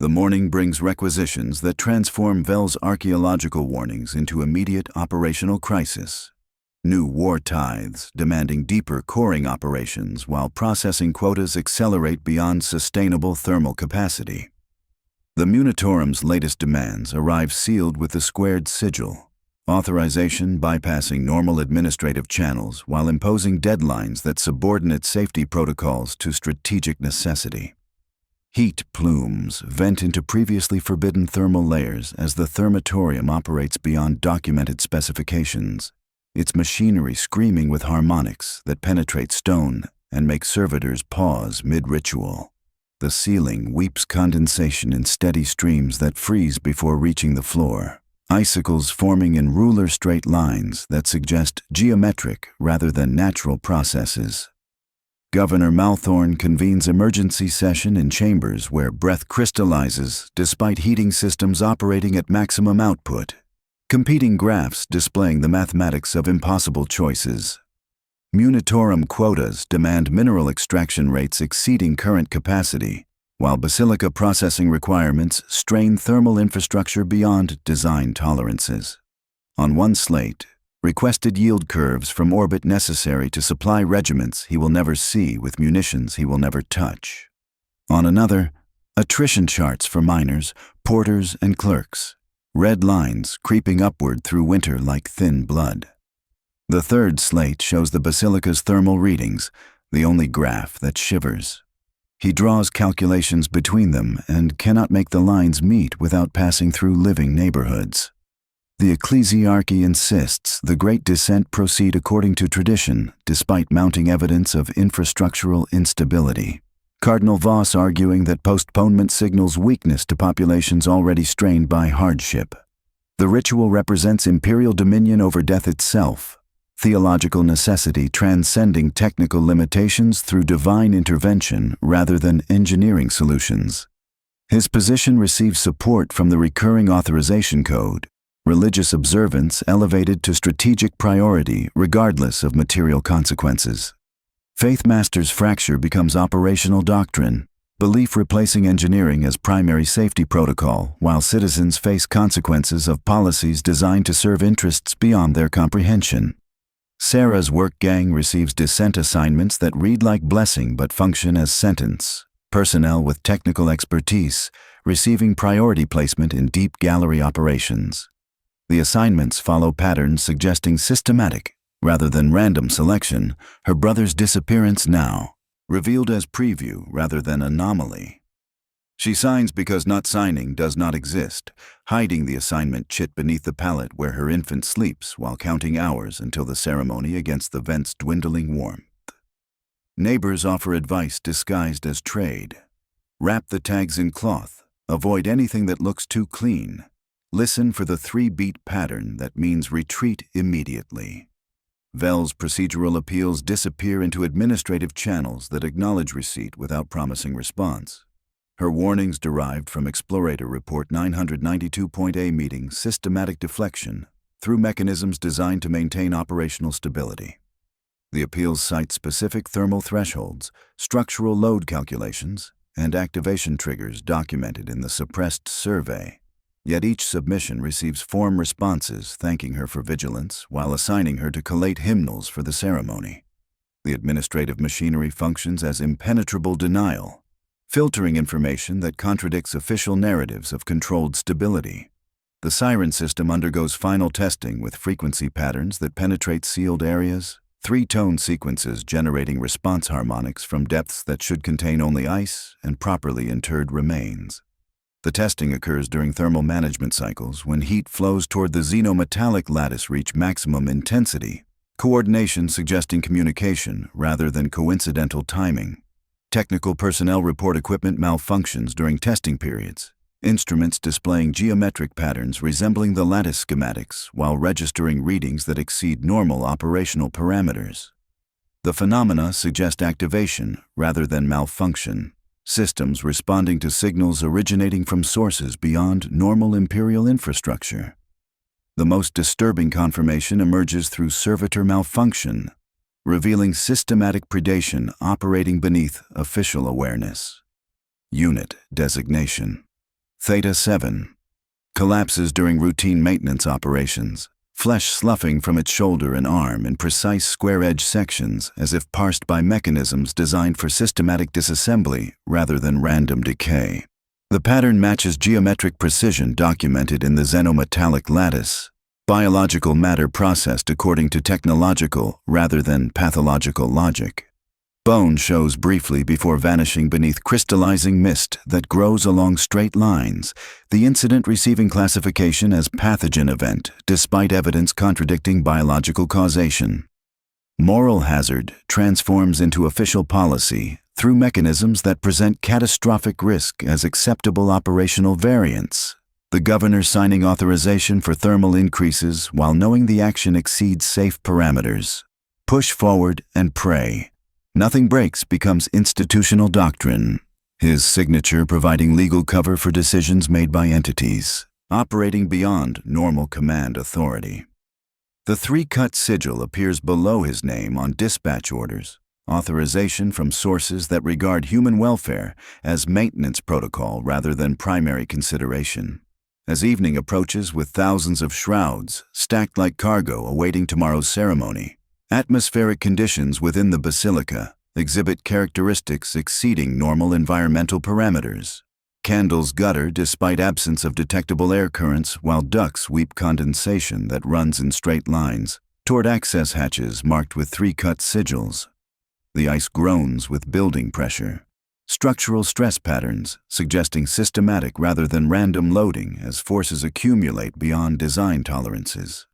The morning brings requisitions that transform Vel's archaeological warnings into immediate operational crisis. New war tithes demanding deeper coring operations while processing quotas accelerate beyond sustainable thermal capacity. The Munitorum's latest demands arrive sealed with the squared sigil, authorization bypassing normal administrative channels while imposing deadlines that subordinate safety protocols to strategic necessity. Heat plumes vent into previously forbidden thermal layers as the thermatorium operates beyond documented specifications, its machinery screaming with harmonics that penetrate stone and make servitors pause mid-ritual. The ceiling weeps condensation in steady streams that freeze before reaching the floor, icicles forming in ruler straight lines that suggest geometric rather than natural processes. Governor Malthorn convenes emergency session in chambers where breath crystallizes despite heating systems operating at maximum output, competing graphs displaying the mathematics of impossible choices. Munitorum quotas demand mineral extraction rates exceeding current capacity, while basilica processing requirements strain thermal infrastructure beyond design tolerances. On one slate, requested yield curves from orbit necessary to supply regiments he will never see with munitions he will never touch. On another, attrition charts for miners, porters, and clerks, red lines creeping upward through winter like thin blood. The third slate shows the basilica's thermal readings, the only graph that shivers. He draws calculations between them and cannot make the lines meet without passing through living neighborhoods. The ecclesiarchy insists the Great Descent proceed according to tradition, despite mounting evidence of infrastructural instability. Cardinal Voss arguing that postponement signals weakness to populations already strained by hardship. The ritual represents imperial dominion over death itself, theological necessity transcending technical limitations through divine intervention rather than engineering solutions. His position receives support from the recurring authorization code, religious observance elevated to strategic priority regardless of material consequences. Faith Master's fracture becomes operational doctrine, belief replacing engineering as primary safety protocol while citizens face consequences of policies designed to serve interests beyond their comprehension. Sarah's work gang receives dissent assignments that read like blessing but function as sentence. Personnel with technical expertise receiving priority placement in deep gallery operations. The assignments follow patterns suggesting systematic, rather than random selection. Her brother's disappearance now, revealed as preview rather than anomaly. She signs because not signing does not exist, hiding the assignment chit beneath the pallet where her infant sleeps while counting hours until the ceremony against the vent's dwindling warmth. Neighbors offer advice disguised as trade. Wrap the tags in cloth, avoid anything that looks too clean. Listen for the 3-beat pattern that means retreat immediately. Vel's procedural appeals disappear into administrative channels that acknowledge receipt without promising response. Her warnings derived from Explorator Report 992.A meeting systematic deflection through mechanisms designed to maintain operational stability. The appeals cite specific thermal thresholds, structural load calculations, and activation triggers documented in the suppressed survey. Yet each submission receives form responses thanking her for vigilance while assigning her to collate hymnals for the ceremony. The administrative machinery functions as impenetrable denial, filtering information that contradicts official narratives of controlled stability. The siren system undergoes final testing with frequency patterns that penetrate sealed areas, 3-tone sequences generating response harmonics from depths that should contain only ice and properly interred remains. The testing occurs during thermal management cycles when heat flows toward the xenometallic lattice reach maximum intensity, coordination suggesting communication rather than coincidental timing. Technical personnel report equipment malfunctions during testing periods, instruments displaying geometric patterns resembling the lattice schematics while registering readings that exceed normal operational parameters. The phenomena suggest activation rather than malfunction. Systems responding to signals originating from sources beyond normal imperial infrastructure. The most disturbing confirmation emerges through servitor malfunction, revealing systematic predation operating beneath official awareness. Unit designation. Theta 7. Collapses during routine maintenance operations, flesh sloughing from its shoulder and arm in precise square-edge sections as if parsed by mechanisms designed for systematic disassembly rather than random decay. The pattern matches geometric precision documented in the xenometallic lattice, biological matter processed according to technological rather than pathological logic. Bone shows briefly before vanishing beneath crystallizing mist that grows along straight lines, the incident receiving classification as pathogen event despite evidence contradicting biological causation. Moral hazard transforms into official policy, through mechanisms that present catastrophic risk as acceptable operational variance. The governor signing authorization for thermal increases while knowing the action exceeds safe parameters. Push forward and pray. Nothing breaks becomes institutional doctrine. His signature providing legal cover for decisions made by entities operating beyond normal command authority. The three-cut sigil appears below his name on dispatch orders, authorization from sources that regard human welfare as maintenance protocol rather than primary consideration. As evening approaches with thousands of shrouds stacked like cargo awaiting tomorrow's ceremony, atmospheric conditions within the basilica exhibit characteristics exceeding normal environmental parameters. Candles gutter despite absence of detectable air currents, while ducts weep condensation that runs in straight lines toward access hatches marked with three-cut sigils. The ice groans with building pressure. Structural stress patterns suggesting systematic rather than random loading as forces accumulate beyond design tolerances.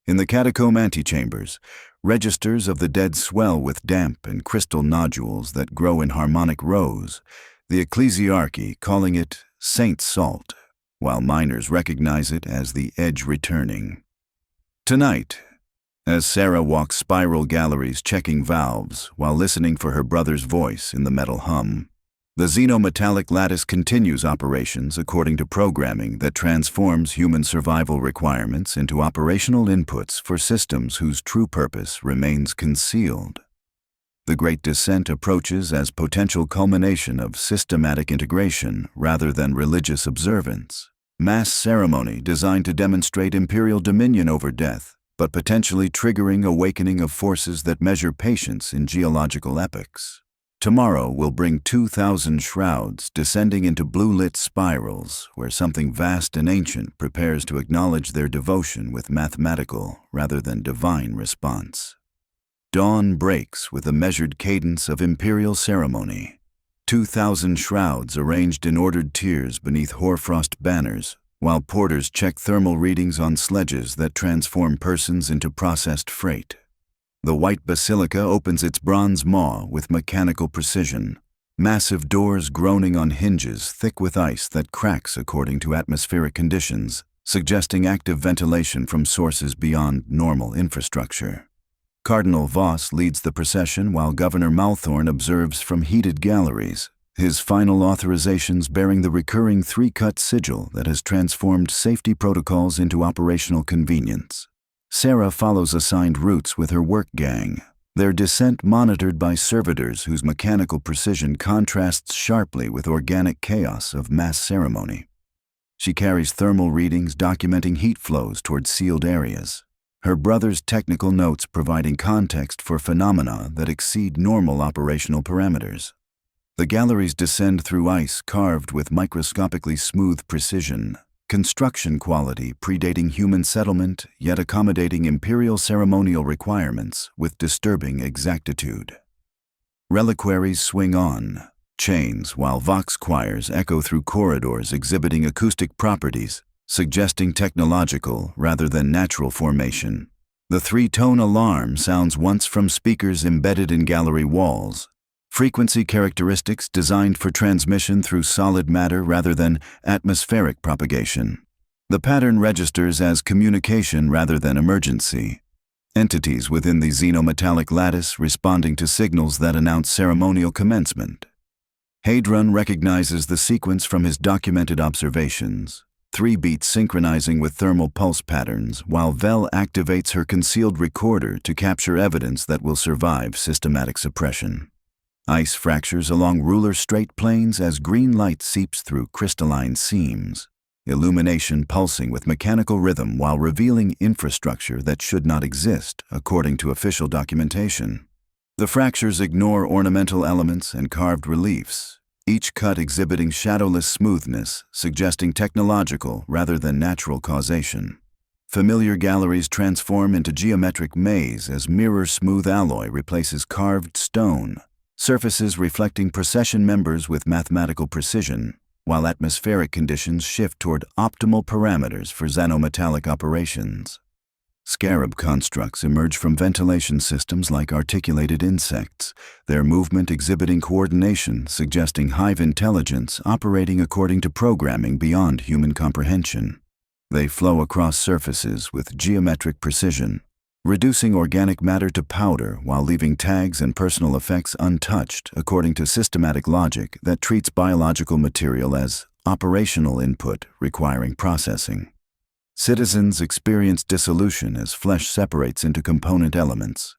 In the catacomb antechambers, registers of the dead swell with damp and crystal nodules that grow in harmonic rows, the ecclesiarchy calling it Saint's Salt, while miners recognize it as the edge returning. Tonight, as Sarah walks spiral galleries checking valves while listening for her brother's voice in the metal hum, the xenometallic lattice continues operations according to programming that transforms human survival requirements into operational inputs for systems whose true purpose remains concealed. The Great Descent approaches as potential culmination of systematic integration rather than religious observance. Mass ceremony designed to demonstrate imperial dominion over death, but potentially triggering awakening of forces that measure patience in geological epochs. Tomorrow will bring 2,000 shrouds descending into blue-lit spirals where something vast and ancient prepares to acknowledge their devotion with mathematical rather than divine response. Dawn breaks with a measured cadence of imperial ceremony. 2,000 shrouds arranged in ordered tiers beneath hoarfrost banners, while porters check thermal readings on sledges that transform persons into processed freight. The white basilica opens its bronze maw with mechanical precision, massive doors groaning on hinges thick with ice that cracks according to atmospheric conditions, suggesting active ventilation from sources beyond normal infrastructure. Cardinal Voss leads the procession while Governor Malthorn observes from heated galleries, his final authorizations bearing the recurring three-cut sigil that has transformed safety protocols into operational convenience. Sarah follows assigned routes with her work gang, their descent monitored by servitors whose mechanical precision contrasts sharply with organic chaos of mass ceremony. She carries thermal readings documenting heat flows toward sealed areas, her brother's technical notes providing context for phenomena that exceed normal operational parameters. The galleries descend through ice carved with microscopically smooth precision, construction quality predating human settlement yet accommodating imperial ceremonial requirements with disturbing exactitude. Reliquaries swing on, chains, while vox choirs echo through corridors exhibiting acoustic properties, suggesting technological rather than natural formation. The three-tone alarm sounds once from speakers embedded in gallery walls, frequency characteristics designed for transmission through solid matter rather than atmospheric propagation. The pattern registers as communication rather than emergency. Entities within the xenometallic lattice responding to signals that announce ceremonial commencement. Hadron recognizes the sequence from his documented observations, 3 beats synchronizing with thermal pulse patterns, while Vel activates her concealed recorder to capture evidence that will survive systematic suppression. Ice fractures along ruler straight planes as green light seeps through crystalline seams, illumination pulsing with mechanical rhythm while revealing infrastructure that should not exist, according to official documentation. The fractures ignore ornamental elements and carved reliefs, each cut exhibiting shadowless smoothness, suggesting technological rather than natural causation. Familiar galleries transform into geometric maze as mirror-smooth alloy replaces carved stone, surfaces reflecting procession members with mathematical precision, while atmospheric conditions shift toward optimal parameters for xenometallic operations. Scarab constructs emerge from ventilation systems like articulated insects, their movement exhibiting coordination, suggesting hive intelligence operating according to programming beyond human comprehension. They flow across surfaces with geometric precision, reducing organic matter to powder while leaving tags and personal effects untouched according to systematic logic that treats biological material as operational input requiring processing. Citizens experience dissolution as flesh separates into component elements,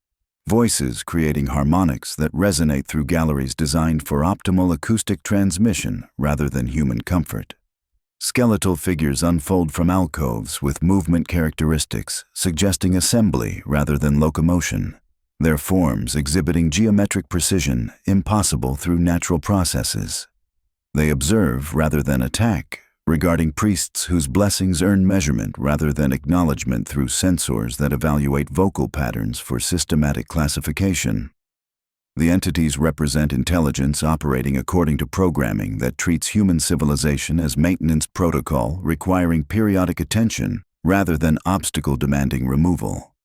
voices creating harmonics that resonate through galleries designed for optimal acoustic transmission rather than human comfort. Skeletal figures unfold from alcoves with movement characteristics, suggesting assembly rather than locomotion, their forms exhibiting geometric precision impossible through natural processes. They observe rather than attack, regarding priests whose blessings earn measurement rather than acknowledgement through sensors that evaluate vocal patterns for systematic classification. The entities represent intelligence operating according to programming that treats human civilization as maintenance protocol requiring periodic attention rather than obstacle-demanding removal.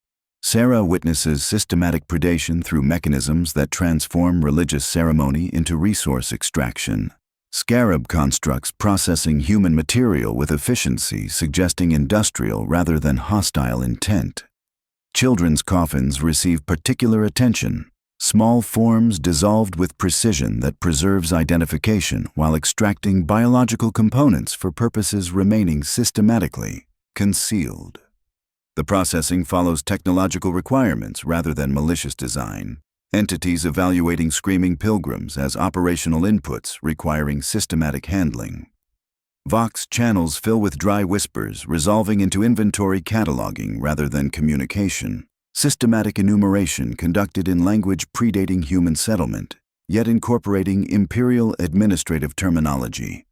Sarah witnesses systematic predation through mechanisms that transform religious ceremony into resource extraction. Scarab constructs processing human material with efficiency, suggesting industrial rather than hostile intent. Children's coffins receive particular attention, small forms dissolved with precision that preserves identification while extracting biological components for purposes remaining systematically concealed. The processing follows technological requirements rather than malicious design. Entities evaluating screaming pilgrims as operational inputs requiring systematic handling. Vox channels fill with dry whispers, resolving into inventory cataloging rather than communication. Systematic enumeration conducted in language predating human settlement, yet incorporating imperial administrative terminology.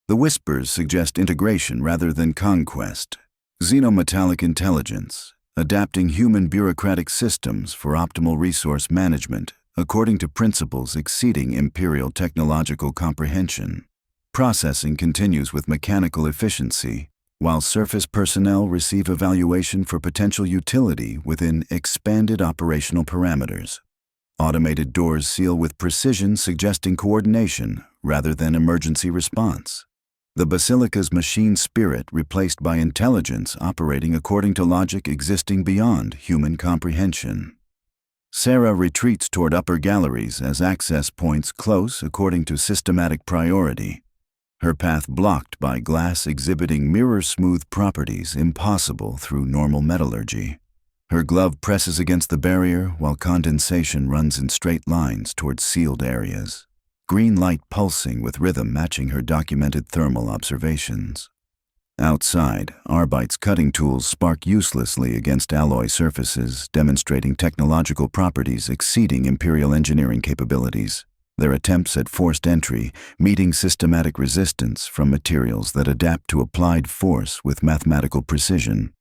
The whispers suggest integration rather than conquest. Xenometallic intelligence, adapting human bureaucratic systems for optimal resource management, according to principles exceeding imperial technological comprehension. Processing continues with mechanical efficiency, while surface personnel receive evaluation for potential utility within expanded operational parameters. Automated doors seal with precision, suggesting coordination rather than emergency response. The basilica's machine spirit replaced by intelligence operating according to logic existing beyond human comprehension. Sarah retreats toward upper galleries as access points close according to systematic priority. Her path blocked by glass exhibiting mirror-smooth properties impossible through normal metallurgy. Her glove presses against the barrier while condensation runs in straight lines towards sealed areas. Green light pulsing with rhythm matching her documented thermal observations. Outside, Arbite's cutting tools spark uselessly against alloy surfaces, demonstrating technological properties exceeding Imperial engineering capabilities. Their attempts at forced entry meeting systematic resistance from materials that adapt to applied force with mathematical precision.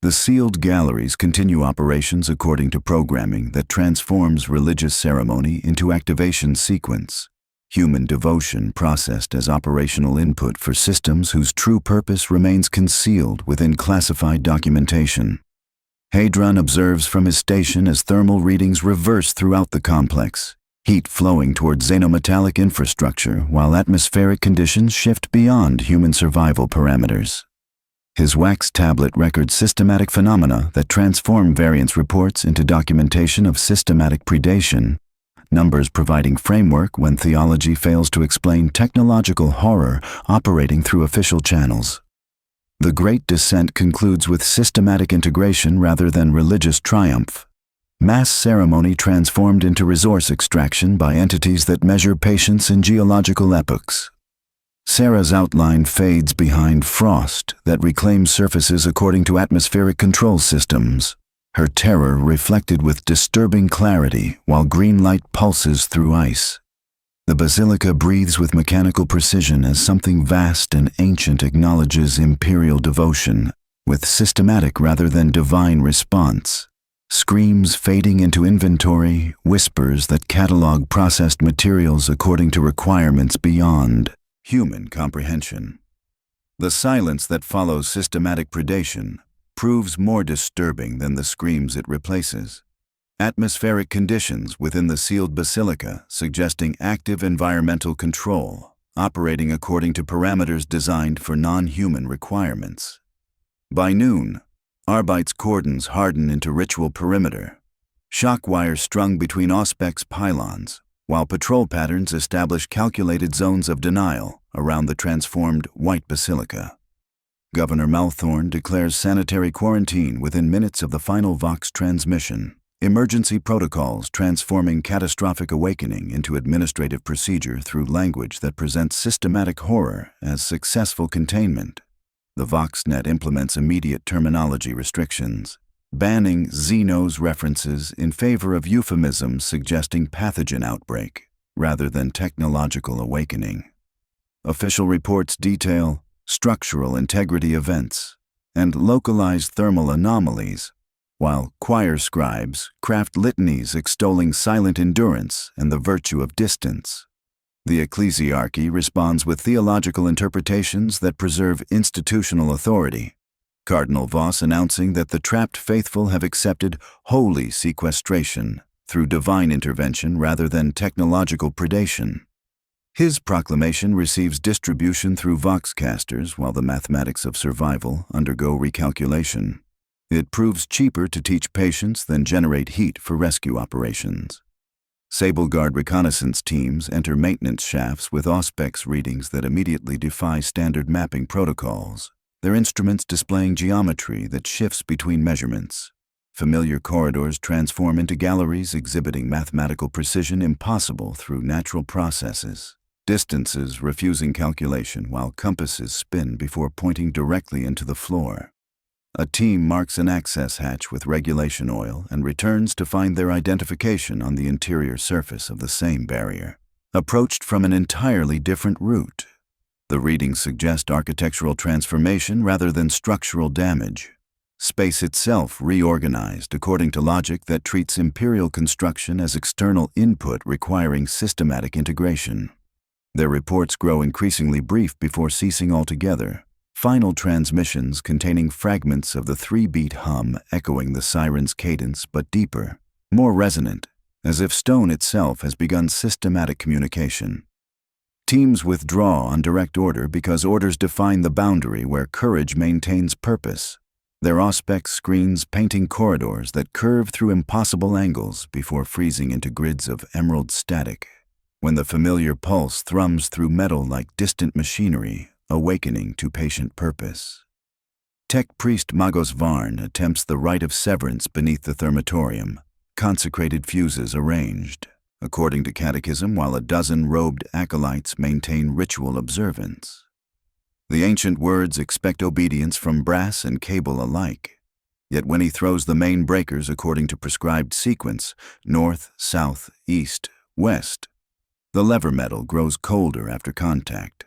The sealed galleries continue operations according to programming that transforms religious ceremony into activation sequence. Human devotion processed as operational input for systems whose true purpose remains concealed within classified documentation. Hadron observes from his station as thermal readings reverse throughout the complex, heat flowing toward xenometallic infrastructure while atmospheric conditions shift beyond human survival parameters. His wax tablet records systematic phenomena that transform variance reports into documentation of systematic predation, numbers providing framework when theology fails to explain technological horror operating through official channels. The Great Descent concludes with systematic integration rather than religious triumph. Mass ceremony transformed into resource extraction by entities that measure patience in geological epochs. Sarah's outline fades behind frost that reclaims surfaces according to atmospheric control systems. Her terror reflected with disturbing clarity while green light pulses through ice. The basilica breathes with mechanical precision as something vast and ancient acknowledges imperial devotion, with systematic rather than divine response. Screams fading into inventory, whispers that catalog processed materials according to requirements beyond human comprehension. The silence that follows systematic predation, proves more disturbing than the screams it replaces. Atmospheric conditions within the sealed basilica suggesting active environmental control, operating according to parameters designed for non-human requirements. By noon, Arbite's cordons harden into ritual perimeter, shock wires strung between Auspex pylons, while patrol patterns establish calculated zones of denial around the transformed White Basilica. Governor Malthorn declares sanitary quarantine within minutes of the final Vox transmission. Emergency protocols transforming catastrophic awakening into administrative procedure through language that presents systematic horror as successful containment. The VoxNet implements immediate terminology restrictions, banning Xenos references in favor of euphemisms suggesting pathogen outbreak rather than technological awakening. Official reports detail structural integrity events and localized thermal anomalies, while choir scribes craft litanies extolling silent endurance and the virtue of distance. The ecclesiarchy responds with theological interpretations that preserve institutional authority. Cardinal Voss announcing that the trapped faithful have accepted holy sequestration through divine intervention rather than technological predation. His proclamation receives distribution through Voxcasters while the mathematics of survival undergo recalculation. It proves cheaper to teach patience than generate heat for rescue operations. Sable Guard reconnaissance teams enter maintenance shafts with Auspex readings that immediately defy standard mapping protocols, their instruments displaying geometry that shifts between measurements. Familiar corridors transform into galleries exhibiting mathematical precision impossible through natural processes, distances refusing calculation while compasses spin before pointing directly into the floor. A team marks an access hatch with regulation oil and returns to find their identification on the interior surface of the same barrier, approached from an entirely different route. The readings suggest architectural transformation rather than structural damage. Space itself reorganized according to logic that treats Imperial construction as external input requiring systematic integration. Their reports grow increasingly brief before ceasing altogether. Final transmissions containing fragments of the 3-beat hum echoing the siren's cadence but deeper, more resonant, as if stone itself has begun systematic communication. Teams withdraw on direct order because orders define the boundary where courage maintains purpose. Their Auspex screens painting corridors that curve through impossible angles before freezing into grids of emerald static, when the familiar pulse thrums through metal like distant machinery, awakening to patient purpose. Tech priest Magos Varn attempts the rite of severance beneath the thermatorium, consecrated fuses arranged, according to catechism, while a dozen robed acolytes maintain ritual observance. The ancient words expect obedience from brass and cable alike, yet when he throws the main breakers according to prescribed sequence, north, south, east, west, the lever metal grows colder after contact.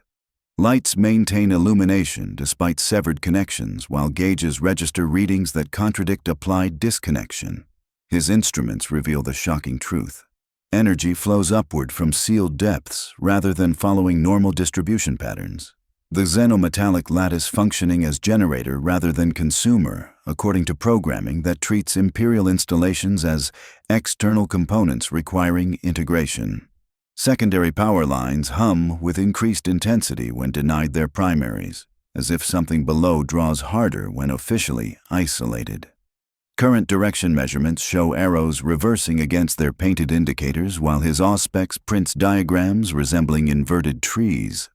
Lights maintain illumination despite severed connections, while gauges register readings that contradict applied disconnection. His instruments reveal the shocking truth. Energy flows upward from sealed depths rather than following normal distribution patterns. The xenometallic lattice functioning as generator rather than consumer, according to programming that treats Imperial installations as external components requiring integration. Secondary power lines hum with increased intensity when denied their primaries, as if something below draws harder when officially isolated. Current direction measurements show arrows reversing against their painted indicators, while his Auspex prints diagrams resembling inverted trees,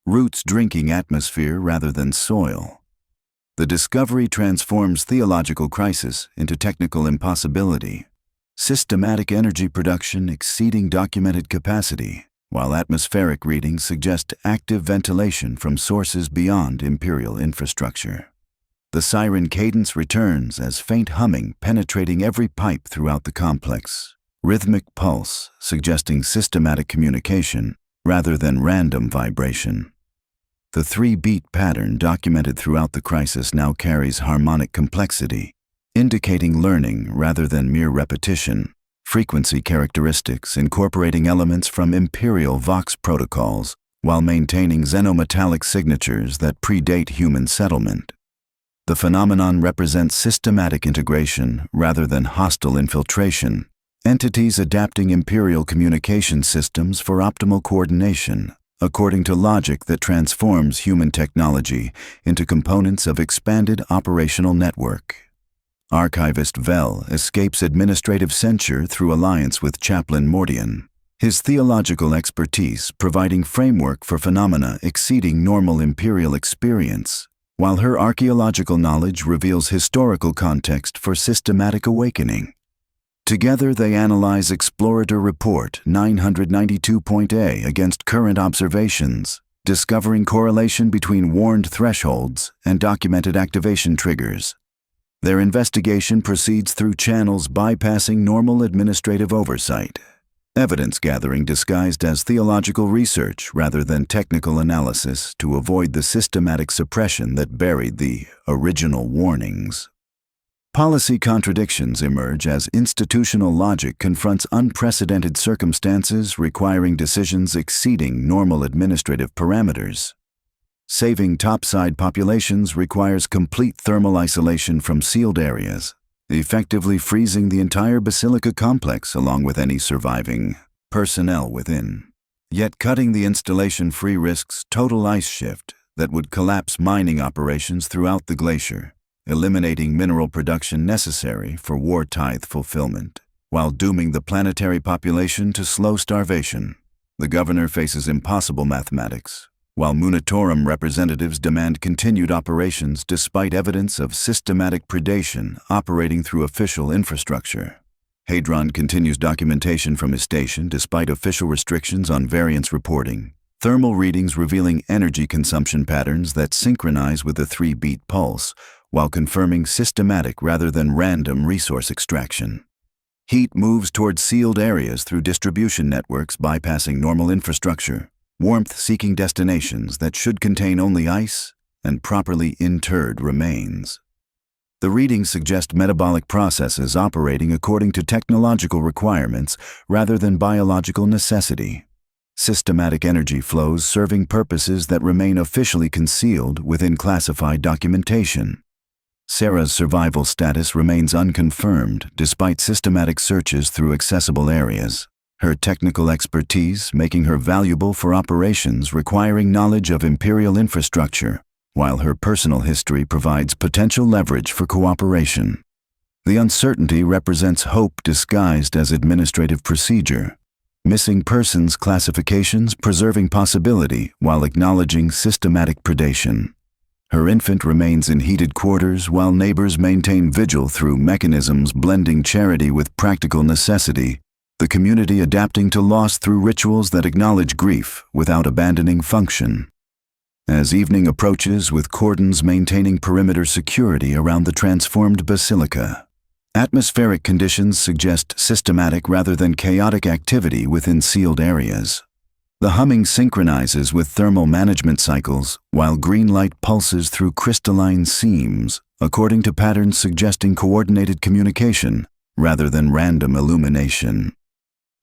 roots drinking atmosphere rather than soil. The discovery transforms theological crisis into technical impossibility. Systematic energy production exceeding documented capacity, while atmospheric readings suggest active ventilation from sources beyond Imperial infrastructure. The siren cadence returns as faint humming penetrating every pipe throughout the complex, rhythmic pulse suggesting systematic communication rather than random vibration. The 3-beat pattern documented throughout the crisis now carries harmonic complexity, indicating learning rather than mere repetition, frequency characteristics incorporating elements from Imperial Vox protocols while maintaining xenometallic signatures that predate human settlement. The phenomenon represents systematic integration rather than hostile infiltration, entities adapting Imperial communication systems for optimal coordination, according to logic that transforms human technology into components of expanded operational network. Archivist Vel escapes administrative censure through alliance with Chaplain Mordian, his theological expertise providing framework for phenomena exceeding normal Imperial experience, while her archaeological knowledge reveals historical context for systematic awakening. Together they analyze Explorator Report 992.A against current observations, discovering correlation between warned thresholds and documented activation triggers. Their investigation proceeds through channels bypassing normal administrative oversight, evidence gathering disguised as theological research rather than technical analysis to avoid the systematic suppression that buried the original warnings. Policy contradictions emerge as institutional logic confronts unprecedented circumstances requiring decisions exceeding normal administrative parameters. Saving topside populations requires complete thermal isolation from sealed areas, effectively freezing the entire basilica complex along with any surviving personnel within. Yet cutting the installation free risks total ice shift that would collapse mining operations throughout the glacier, eliminating mineral production necessary for war tithe fulfillment, while dooming the planetary population to slow starvation. The governor faces impossible mathematics, while Munitorum representatives demand continued operations despite evidence of systematic predation operating through official infrastructure. Hadron continues documentation from his station despite official restrictions on variance reporting, thermal readings revealing energy consumption patterns that synchronize with the 3-beat pulse, while confirming systematic rather than random resource extraction. Heat moves towards sealed areas through distribution networks bypassing normal infrastructure, warmth-seeking destinations that should contain only ice and properly interred remains. The readings suggest metabolic processes operating according to technological requirements rather than biological necessity. Systematic energy flows serving purposes that remain officially concealed within classified documentation. Sarah's survival status remains unconfirmed despite systematic searches through accessible areas, her technical expertise making her valuable for operations requiring knowledge of Imperial infrastructure, while her personal history provides potential leverage for cooperation. The uncertainty represents hope disguised as administrative procedure, missing persons classifications preserving possibility while acknowledging systematic predation. Her infant remains in heated quarters while neighbors maintain vigil through mechanisms blending charity with practical necessity, the community adapting to loss through rituals that acknowledge grief without abandoning function. As evening approaches with cordons maintaining perimeter security around the transformed basilica, atmospheric conditions suggest systematic rather than chaotic activity within sealed areas. The humming synchronizes with thermal management cycles, while green light pulses through crystalline seams, according to patterns suggesting coordinated communication rather than random illumination.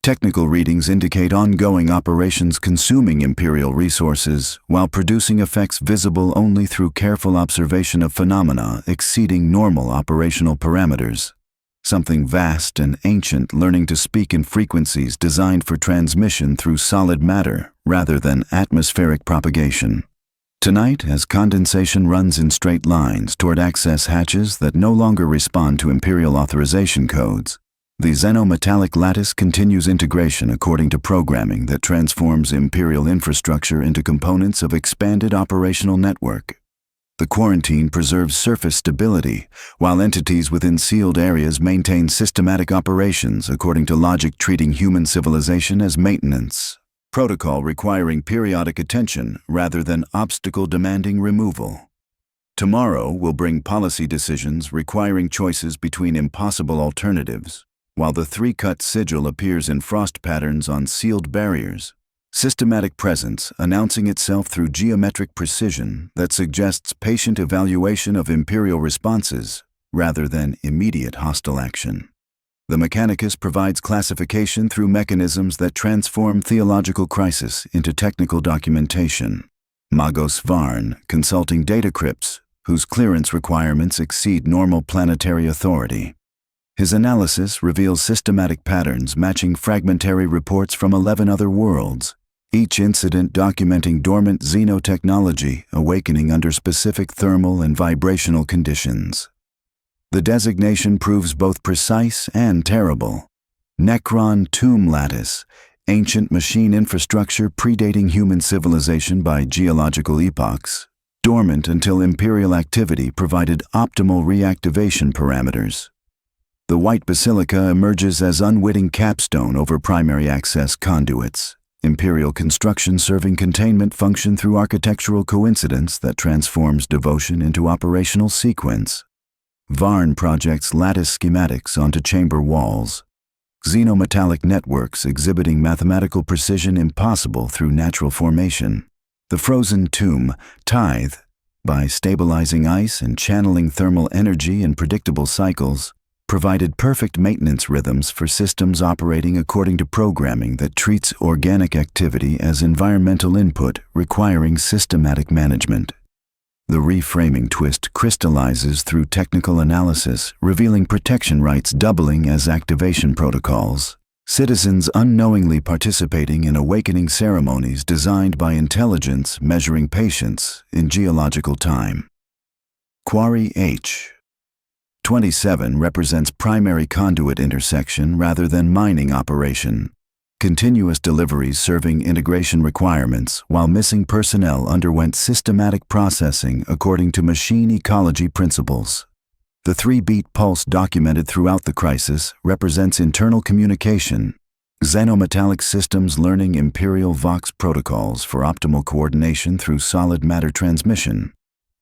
Technical readings indicate ongoing operations consuming Imperial resources while producing effects visible only through careful observation of phenomena exceeding normal operational parameters. Something vast and ancient learning to speak in frequencies designed for transmission through solid matter rather than atmospheric propagation. Tonight, as condensation runs in straight lines toward access hatches that no longer respond to Imperial authorization codes, the xenometallic lattice continues integration according to programming that transforms Imperial infrastructure into components of expanded operational network. The quarantine preserves surface stability, while entities within sealed areas maintain systematic operations according to logic treating human civilization as maintenance, protocol requiring periodic attention rather than obstacle demanding removal. Tomorrow will bring policy decisions requiring choices between impossible alternatives, while the 3-cut sigil appears in frost patterns on sealed barriers. Systematic presence announcing itself through geometric precision that suggests patient evaluation of Imperial responses rather than immediate hostile action. The Mechanicus provides classification through mechanisms that transform theological crisis into technical documentation. Magos Varn, consulting data crypts, whose clearance requirements exceed normal planetary authority. His analysis reveals systematic patterns matching fragmentary reports from 11 other worlds, each incident documenting dormant xenotechnology awakening under specific thermal and vibrational conditions. The designation proves both precise and terrible. Necron Tomb Lattice, ancient machine infrastructure predating human civilization by geological epochs, dormant until Imperial activity provided optimal reactivation parameters. The White Basilica emerges as unwitting capstone over primary access conduits, Imperial construction serving containment function through architectural coincidence that transforms devotion into operational sequence. Varn projects lattice schematics onto chamber walls, xenometallic networks exhibiting mathematical precision impossible through natural formation. The frozen tomb, Tithe, by stabilizing ice and channeling thermal energy in predictable cycles, provided perfect maintenance rhythms for systems operating according to programming that treats organic activity as environmental input requiring systematic management. The reframing twist crystallizes through technical analysis, revealing protection rights doubling as activation protocols, citizens unknowingly participating in awakening ceremonies designed by intelligence measuring patience in geological time. Quarry H. 27 represents primary conduit intersection rather than mining operation. Continuous deliveries serving integration requirements while missing personnel underwent systematic processing according to machine ecology principles. The 3-beat pulse documented throughout the crisis represents internal communication. Xenometallic systems learning Imperial Vox protocols for optimal coordination through solid matter transmission.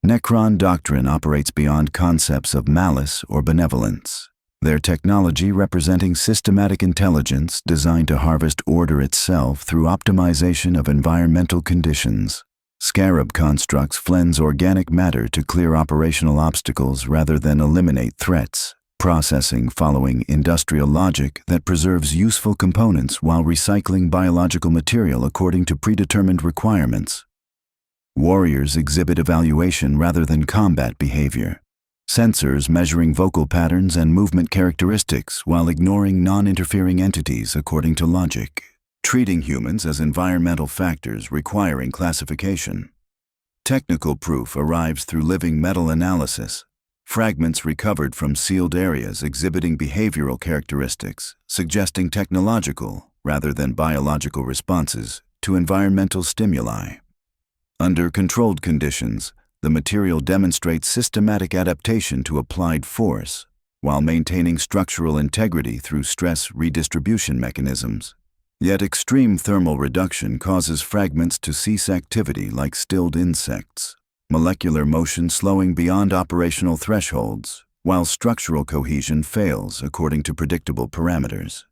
Necron doctrine operates beyond concepts of malice or benevolence, their technology representing systematic intelligence designed to harvest order itself through optimization of environmental conditions. Scarab constructs cleanse organic matter to clear operational obstacles rather than eliminate threats, processing following industrial logic that preserves useful components while recycling biological material according to predetermined requirements. Warriors exhibit evaluation rather than combat behavior. Sensors measuring vocal patterns and movement characteristics while ignoring non-interfering entities according to logic. Treating humans as environmental factors requiring classification. Technical proof arrives through living metal analysis. Fragments recovered from sealed areas exhibiting behavioral characteristics, suggesting technological rather than biological responses to environmental stimuli. Under controlled conditions, the material demonstrates systematic adaptation to applied force, while maintaining structural integrity through stress redistribution mechanisms. Yet extreme thermal reduction causes fragments to cease activity like stilled insects, molecular motion slowing beyond operational thresholds, while structural cohesion fails according to predictable parameters.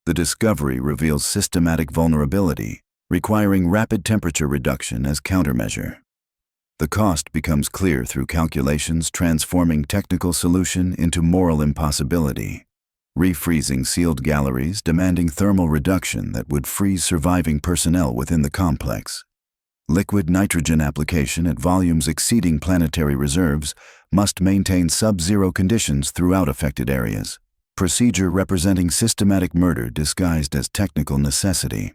The discovery reveals systematic vulnerability, requiring rapid temperature reduction as countermeasure. The cost becomes clear through calculations transforming technical solution into moral impossibility. Refreezing sealed galleries demanding thermal reduction that would freeze surviving personnel within the complex. Liquid nitrogen application at volumes exceeding planetary reserves must maintain sub-zero conditions throughout affected areas. Procedure representing systematic murder disguised as technical necessity.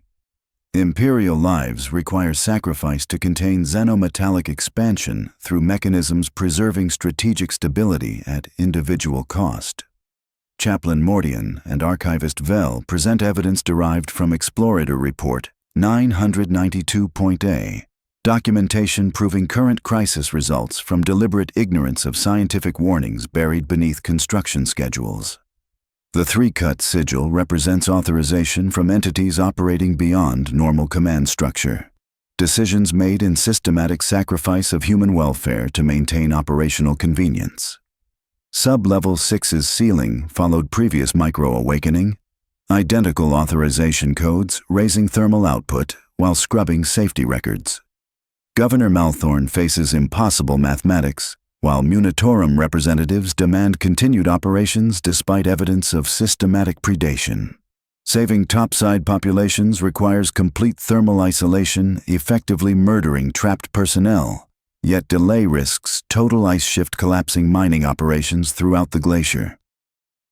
Imperial lives require sacrifice to contain xenometallic expansion through mechanisms preserving strategic stability at individual cost. Chaplain Mordian and Archivist Vel present evidence derived from Explorator Report 992.A, documentation proving current crisis results from deliberate ignorance of scientific warnings buried beneath construction schedules. The 3-cut sigil represents authorization from entities operating beyond normal command structure. Decisions made in systematic sacrifice of human welfare to maintain operational convenience. Sub-level 6's ceiling followed previous micro-awakening. Identical authorization codes raising thermal output while scrubbing safety records. Governor Malthorn faces impossible mathematics, while Munitorum representatives demand continued operations despite evidence of systematic predation. Saving topside populations requires complete thermal isolation, effectively murdering trapped personnel. Yet delay risks total ice shift collapsing mining operations throughout the glacier.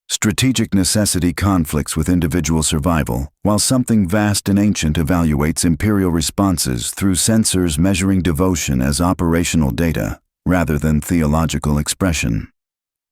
Strategic necessity conflicts with individual survival, while something vast and ancient evaluates Imperial responses through sensors measuring devotion as operational data, rather than theological expression.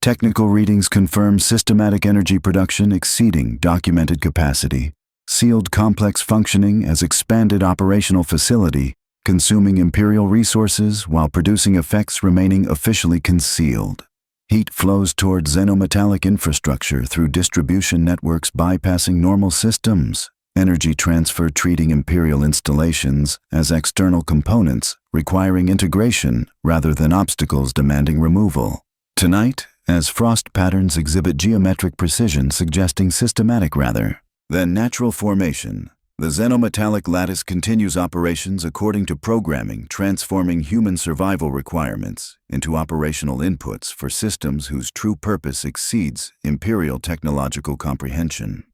Technical readings confirm systematic energy production exceeding documented capacity, sealed complex functioning as expanded operational facility, consuming Imperial resources while producing effects remaining officially concealed. Heat flows toward xenometallic infrastructure through distribution networks bypassing normal systems. Energy transfer treating Imperial installations as external components, requiring integration rather than obstacles demanding removal. Tonight, as frost patterns exhibit geometric precision suggesting systematic rather than natural formation, the xenometallic lattice continues operations according to programming, transforming human survival requirements into operational inputs for systems whose true purpose exceeds Imperial technological comprehension.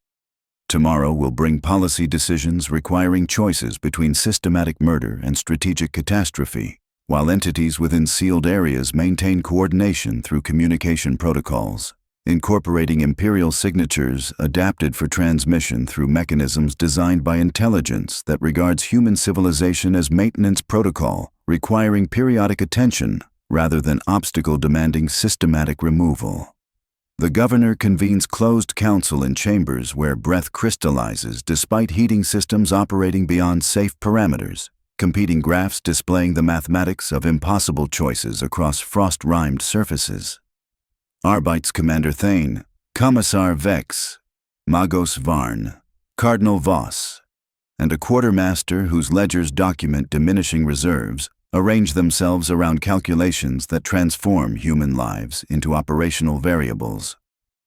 Tomorrow will bring policy decisions requiring choices between systematic murder and strategic catastrophe, while entities within sealed areas maintain coordination through communication protocols, incorporating Imperial signatures adapted for transmission through mechanisms designed by intelligence that regards human civilization as maintenance protocol, requiring periodic attention rather than obstacle-demanding systematic removal. The governor convenes closed council in chambers where breath crystallizes despite heating systems operating beyond safe parameters, competing graphs displaying the mathematics of impossible choices across frost-rimed surfaces. Arbite's Commander Thane, Commissar Vex, Magos Varn, Cardinal Voss, and a quartermaster whose ledgers document diminishing reserves arrange themselves around calculations that transform human lives into operational variables.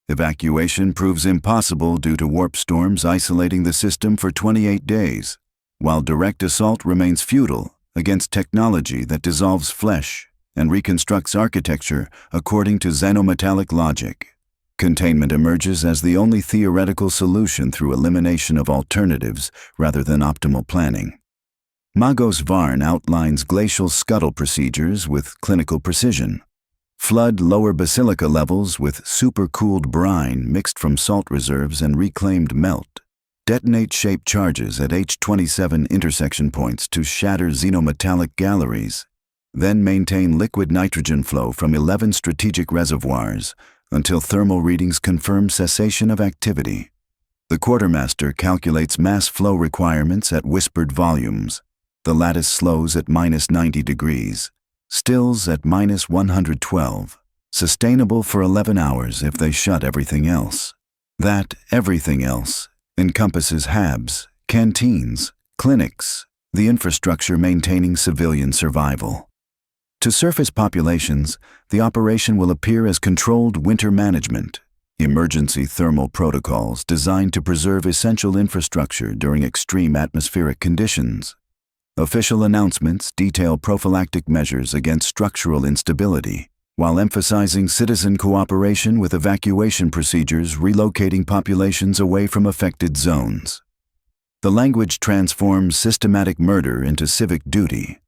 Evacuation proves impossible due to warp storms isolating the system for 28 days, while direct assault remains futile against technology that dissolves flesh and reconstructs architecture according to xenometallic logic. Containment emerges as the only theoretical solution through elimination of alternatives rather than optimal planning. Magos Varn outlines glacial scuttle procedures with clinical precision. Flood lower basilica levels with supercooled brine mixed from salt reserves and reclaimed melt. Detonate shaped charges at H27 intersection points to shatter xenometallic galleries. Then maintain liquid nitrogen flow from 11 strategic reservoirs until thermal readings confirm cessation of activity. The quartermaster calculates mass flow requirements at whispered volumes. The lattice slows at -90 degrees, stills at -112, sustainable for 11 hours if they shut everything else. That everything else encompasses HABs, canteens, clinics, the infrastructure maintaining civilian survival. To surface populations, the operation will appear as controlled winter management, emergency thermal protocols designed to preserve essential infrastructure during extreme atmospheric conditions. Official announcements detail prophylactic measures against structural instability, while emphasizing citizen cooperation with evacuation procedures relocating populations away from affected zones. The language transforms systematic murder into civic duty.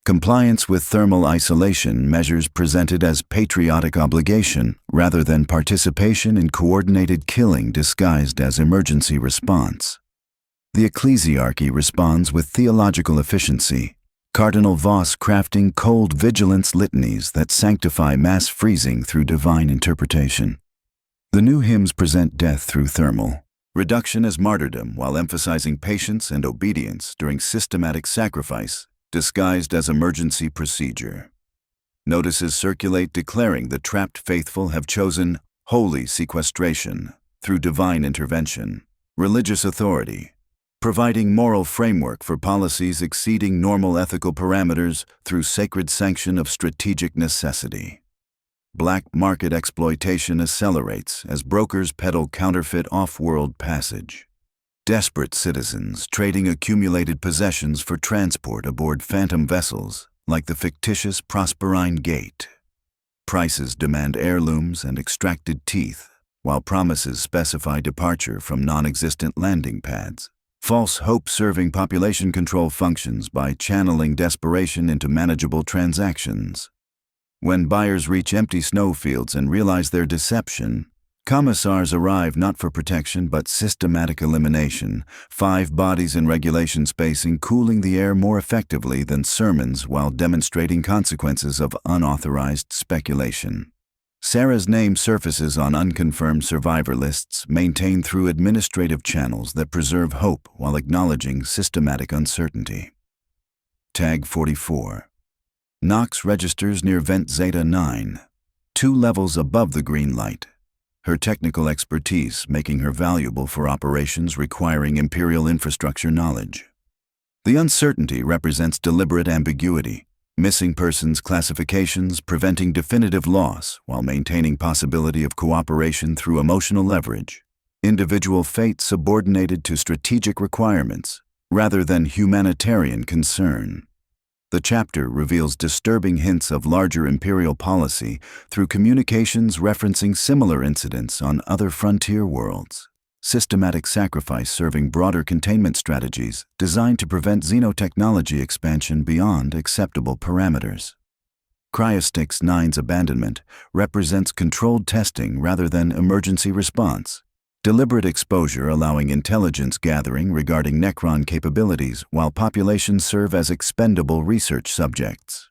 Compliance with thermal isolation measures presented as patriotic obligation rather than participation in coordinated killing disguised as emergency response. The ecclesiarchy responds with theological efficiency, Cardinal Voss crafting cold vigilance litanies that sanctify mass freezing through divine interpretation. The new hymns present death through thermal reduction as martyrdom while emphasizing patience and obedience during systematic sacrifice, disguised as emergency procedure. Notices circulate declaring the trapped faithful have chosen holy sequestration through divine intervention, religious authority, providing moral framework for policies exceeding normal ethical parameters through sacred sanction of strategic necessity. Black market exploitation accelerates as brokers peddle counterfeit off-world passage. Desperate citizens trading accumulated possessions for transport aboard phantom vessels like the fictitious Prosperine Gate. Prices demand heirlooms and extracted teeth, while promises specify departure from non-existent landing pads. False hope serving population control functions by channeling desperation into manageable transactions. When buyers reach empty snowfields and realize their deception, commissars arrive not for protection but systematic elimination, 5 bodies in regulation spacing cooling the air more effectively than sermons while demonstrating consequences of unauthorized speculation. Sarah's name surfaces on unconfirmed survivor lists maintained through administrative channels that preserve hope while acknowledging systematic uncertainty. Tag 44. Knox registers near Vent Zeta 9, 2 levels above the green light. Her technical expertise making her valuable for operations requiring Imperial infrastructure knowledge. The uncertainty represents deliberate ambiguity, missing persons classifications preventing definitive loss while maintaining possibility of cooperation through emotional leverage. Individual fate subordinated to strategic requirements rather than humanitarian concern. The chapter reveals disturbing hints of larger imperial policy through communications referencing similar incidents on other frontier worlds. Systematic sacrifice serving broader containment strategies designed to prevent xenotechnology expansion beyond acceptable parameters. Cryostix 9's abandonment represents controlled testing rather than emergency response. Deliberate exposure allowing intelligence gathering regarding Necron capabilities while populations serve as expendable research subjects.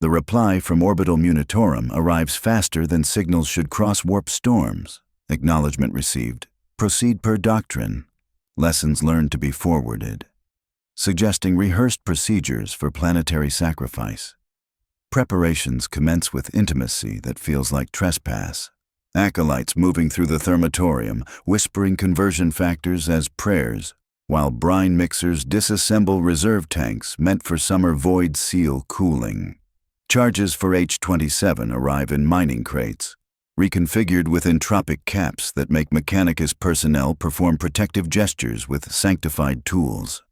The reply from Orbital Munitorum arrives faster than signals should cross warp storms. Acknowledgement received. Proceed per doctrine. Lessons learned to be forwarded. Suggesting rehearsed procedures for planetary sacrifice. Preparations commence with intimacy that feels like trespass. Acolytes moving through the thermatorium, whispering conversion factors as prayers, while brine mixers disassemble reserve tanks meant for summer void seal cooling. Charges for H-27 arrive in mining crates, reconfigured with entropic caps that make Mechanicus personnel perform protective gestures with sanctified tools.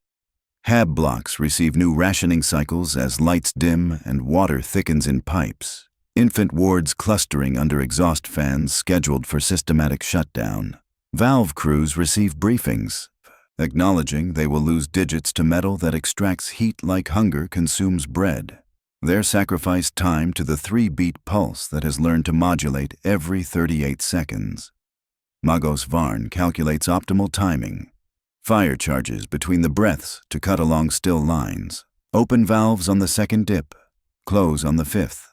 Hab blocks receive new rationing cycles as lights dim and water thickens in pipes. Infant wards clustering under exhaust fans scheduled for systematic shutdown. Valve crews receive briefings, acknowledging they will lose digits to metal that extracts heat like hunger consumes bread. Their sacrifice time to the 3-beat pulse that has learned to modulate every 38 seconds. Magos Varn calculates optimal timing. Fire charges between the breaths to cut along still lines. Open valves on the 2nd dip, close on the 5th.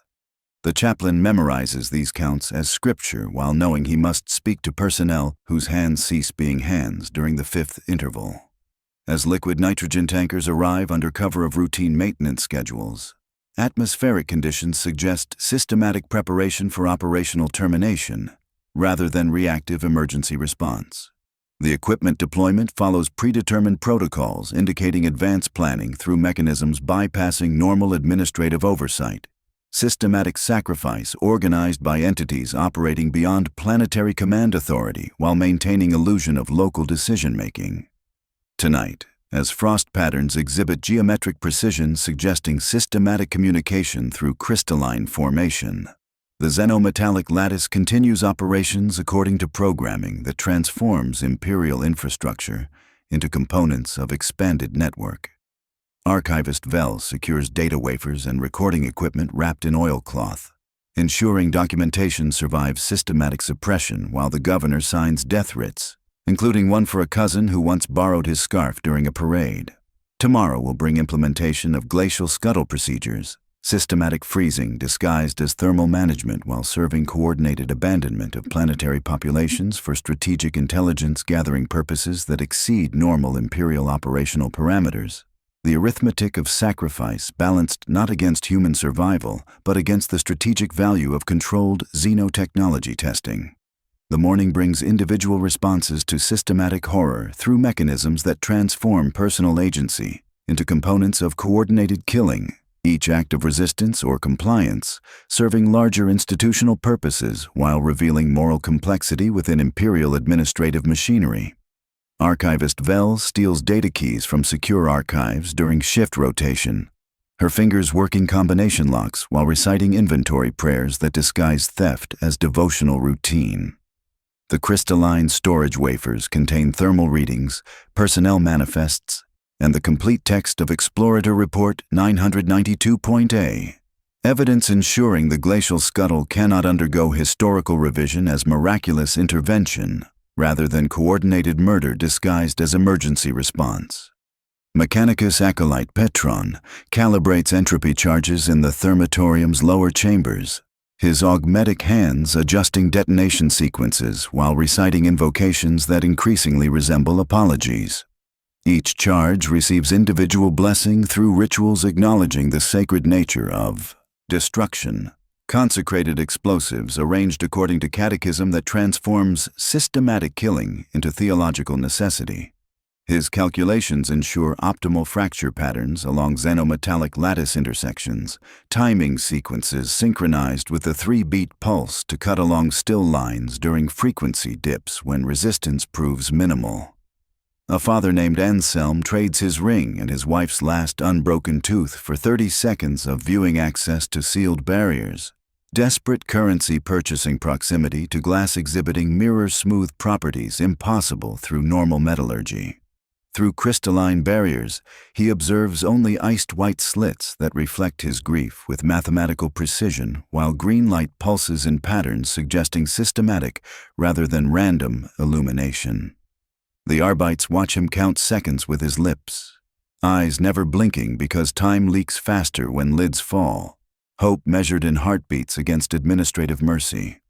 The chaplain memorizes these counts as scripture while knowing he must speak to personnel whose hands cease being hands during the 5th interval. As liquid nitrogen tankers arrive under cover of routine maintenance schedules, atmospheric conditions suggest systematic preparation for operational termination rather than reactive emergency response. The equipment deployment follows predetermined protocols indicating advanced planning through mechanisms bypassing normal administrative oversight. Systematic sacrifice organized by entities operating beyond planetary command authority while maintaining illusion of local decision-making. Tonight, as frost patterns exhibit geometric precision suggesting systematic communication through crystalline formation, the xenometallic lattice continues operations according to programming that transforms Imperial infrastructure into components of expanded network. Archivist Vel secures data wafers and recording equipment wrapped in oilcloth, ensuring documentation survives systematic suppression while the governor signs death writs, including one for a cousin who once borrowed his scarf during a parade. Tomorrow will bring implementation of glacial scuttle procedures, systematic freezing disguised as thermal management while serving coordinated abandonment of planetary populations for strategic intelligence gathering purposes that exceed normal Imperial operational parameters. The arithmetic of sacrifice balanced not against human survival, but against the strategic value of controlled xenotechnology testing. The morning brings individual responses to systematic horror through mechanisms that transform personal agency into components of coordinated killing, each act of resistance or compliance serving larger institutional purposes while revealing moral complexity within Imperial administrative machinery. Archivist Vel steals data keys from secure archives during shift rotation, her fingers working combination locks while reciting inventory prayers that disguise theft as devotional routine. The crystalline storage wafers contain thermal readings, personnel manifests, and the complete text of Explorator Report 992.A. Evidence ensuring the glacial scuttle cannot undergo historical revision as miraculous intervention, rather than coordinated murder disguised as emergency response. Mechanicus Acolyte Petron calibrates entropy charges in the thermatorium's lower chambers, his augmetic hands adjusting detonation sequences while reciting invocations that increasingly resemble apologies. Each charge receives individual blessing through rituals acknowledging the sacred nature of destruction. Consecrated explosives arranged according to catechism that transforms systematic killing into theological necessity. His calculations ensure optimal fracture patterns along xenometallic lattice intersections, timing sequences synchronized with the 3-beat pulse to cut along still lines during frequency dips when resistance proves minimal. A father named Anselm trades his ring and his wife's last unbroken tooth for 30 seconds of viewing access to sealed barriers. Desperate currency purchasing proximity to glass exhibiting mirror-smooth properties impossible through normal metallurgy. Through crystalline barriers, he observes only iced white slits that reflect his grief with mathematical precision, while green light pulses in patterns suggesting systematic rather than random illumination. The Arbites watch him count seconds with his lips, eyes never blinking because time leaks faster when lids fall, hope measured in heartbeats against administrative mercy.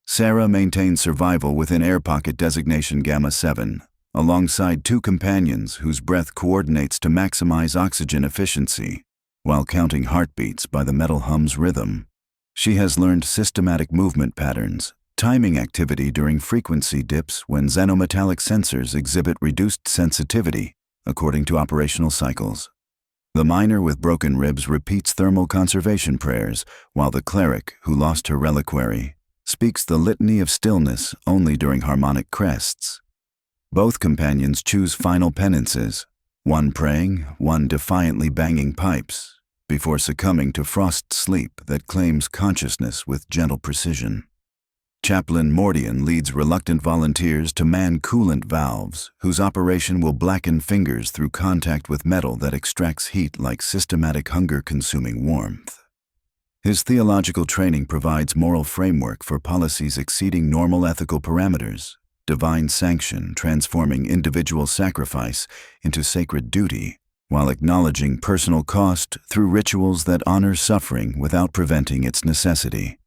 Sarah maintains survival within air pocket designation Gamma 7, alongside 2 companions whose breath coordinates to maximize oxygen efficiency, while counting heartbeats by the metal hum's rhythm. She has learned systematic movement patterns, timing activity during frequency dips when xenometallic sensors exhibit reduced sensitivity, according to operational cycles. The miner with broken ribs repeats thermal conservation prayers, while the cleric, who lost her reliquary, speaks the litany of stillness only during harmonic crests. Both companions choose final penances, one praying, one defiantly banging pipes, before succumbing to frost sleep that claims consciousness with gentle precision. Chaplain Mordian leads reluctant volunteers to man coolant valves, whose operation will blacken fingers through contact with metal that extracts heat like systematic hunger-consuming warmth. His theological training provides moral framework for policies exceeding normal ethical parameters, divine sanction transforming individual sacrifice into sacred duty, while acknowledging personal cost through rituals that honor suffering without preventing its necessity.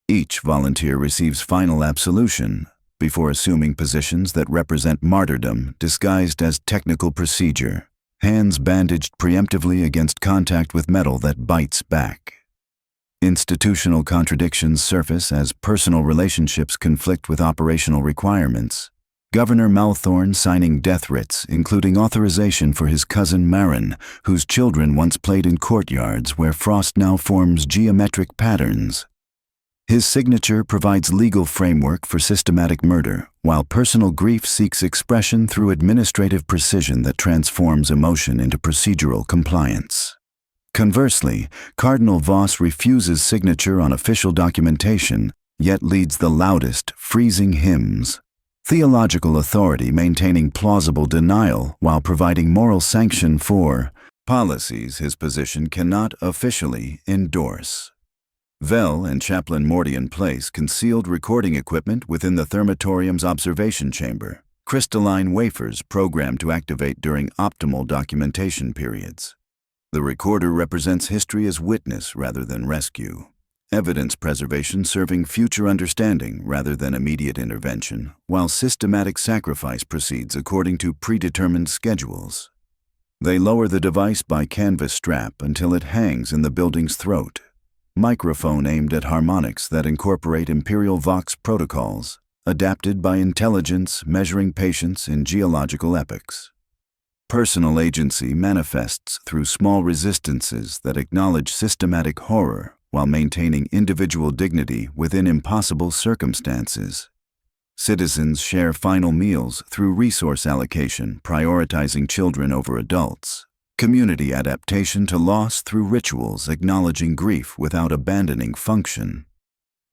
Each volunteer receives final absolution before assuming positions that represent martyrdom disguised as technical procedure, hands bandaged preemptively against contact with metal that bites back. Institutional contradictions surface as personal relationships conflict with operational requirements. Governor Malthorn signing death writs, including authorization for his cousin Marin, whose children once played in courtyards where frost now forms geometric patterns. His signature provides legal framework for systematic murder, while personal grief seeks expression through administrative precision that transforms emotion into procedural compliance. Conversely, Cardinal Voss refuses signature on official documentation, yet leads the loudest, freezing hymns. Theological authority maintaining plausible denial while providing moral sanction for policies his position cannot officially endorse. Vel and Chaplain Mordian place concealed recording equipment within the thermatorium's observation chamber, crystalline wafers programmed to activate during optimal documentation periods. The recorder represents history as witness rather than rescue, evidence preservation serving future understanding rather than immediate intervention, while systematic sacrifice proceeds according to predetermined schedules. They lower the device by canvas strap until it hangs in the building's throat. Microphone aimed at harmonics that incorporate Imperial Vox protocols, adapted by intelligence measuring patience in geological epochs. Personal agency manifests through small resistances that acknowledge systematic horror while maintaining individual dignity within impossible circumstances. Citizens share final meals through resource allocation, prioritizing children over adults. Community adaptation to loss through rituals acknowledging grief without abandoning function.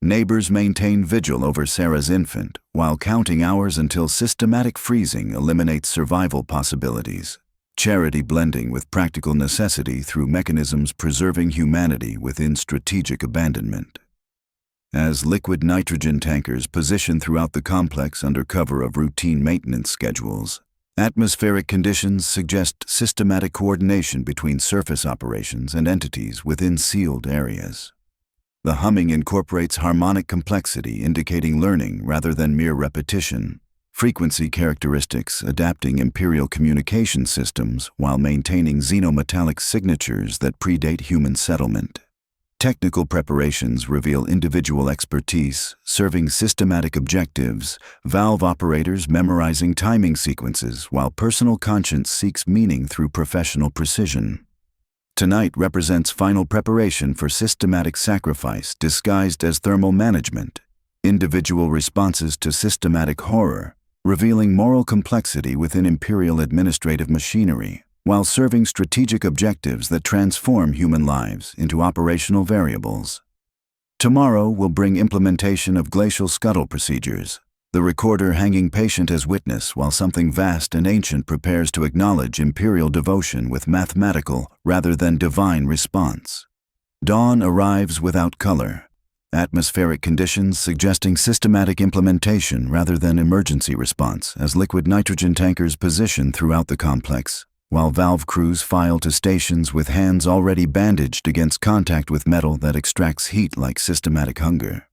Neighbors maintain vigil over Sarah's infant, while counting hours until systematic freezing eliminates survival possibilities. Charity blending with practical necessity through mechanisms preserving humanity within strategic abandonment. As liquid nitrogen tankers position throughout the complex under cover of routine maintenance schedules, atmospheric conditions suggest systematic coordination between surface operations and entities within sealed areas. The humming incorporates harmonic complexity, indicating learning rather than mere repetition, frequency characteristics adapting Imperial communication systems while maintaining xenometallic signatures that predate human settlement. Technical preparations reveal individual expertise, serving systematic objectives, valve operators memorizing timing sequences while personal conscience seeks meaning through professional precision. Tonight represents final preparation for systematic sacrifice disguised as thermal management, individual responses to systematic horror, revealing moral complexity within Imperial administrative machinery, while serving strategic objectives that transform human lives into operational variables. Tomorrow will bring implementation of glacial scuttle procedures, the recorder hanging patient as witness while something vast and ancient prepares to acknowledge Imperial devotion with mathematical rather than divine response. Dawn arrives without color, atmospheric conditions suggesting systematic implementation rather than emergency response as liquid nitrogen tankers position throughout the complex, while valve crews file to stations with hands already bandaged against contact with metal that extracts heat like systematic hunger.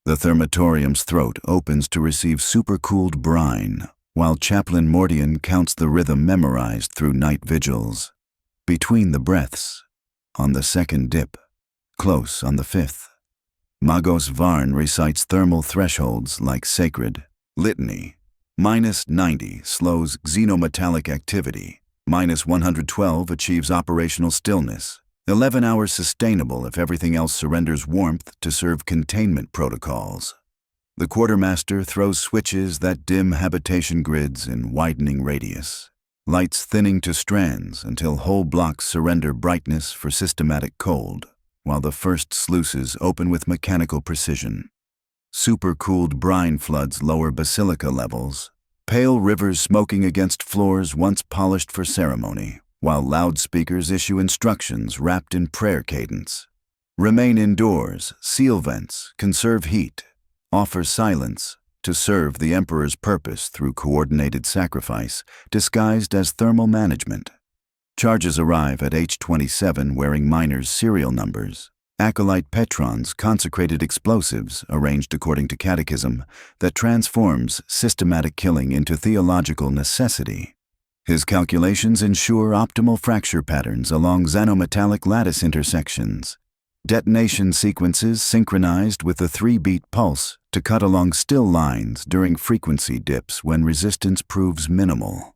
The thermatorium's throat opens to receive supercooled brine, while Chaplain Mordian counts the rhythm memorized through night vigils. Between the breaths, on the second dip, close on the fifth, Magos Varn recites thermal thresholds like sacred litany. -90 slows xenometallic activity. -112 achieves operational stillness. 11 hours sustainable if everything else surrenders warmth to serve containment protocols. The quartermaster throws switches that dim habitation grids in widening radius, lights thinning to strands until whole blocks surrender brightness for systematic cold, while the first sluices open with mechanical precision. Supercooled brine floods lower basilica levels, pale rivers smoking against floors once polished for ceremony, while loudspeakers issue instructions wrapped in prayer cadence. Remain indoors, seal vents, conserve heat, offer silence to serve the Emperor's purpose through coordinated sacrifice, disguised as thermal management. Charges arrive at H-27 wearing miners' serial numbers, acolyte petrons consecrated explosives arranged according to catechism that transforms systematic killing into theological necessity. His calculations ensure optimal fracture patterns along xenometallic lattice intersections. Detonation sequences synchronized with the 3-beat pulse to cut along still lines during frequency dips when resistance proves minimal.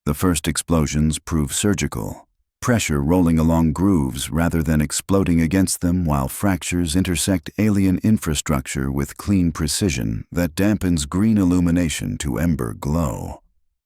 The first explosions prove surgical, pressure rolling along grooves rather than exploding against them while fractures intersect alien infrastructure with clean precision that dampens green illumination to ember glow.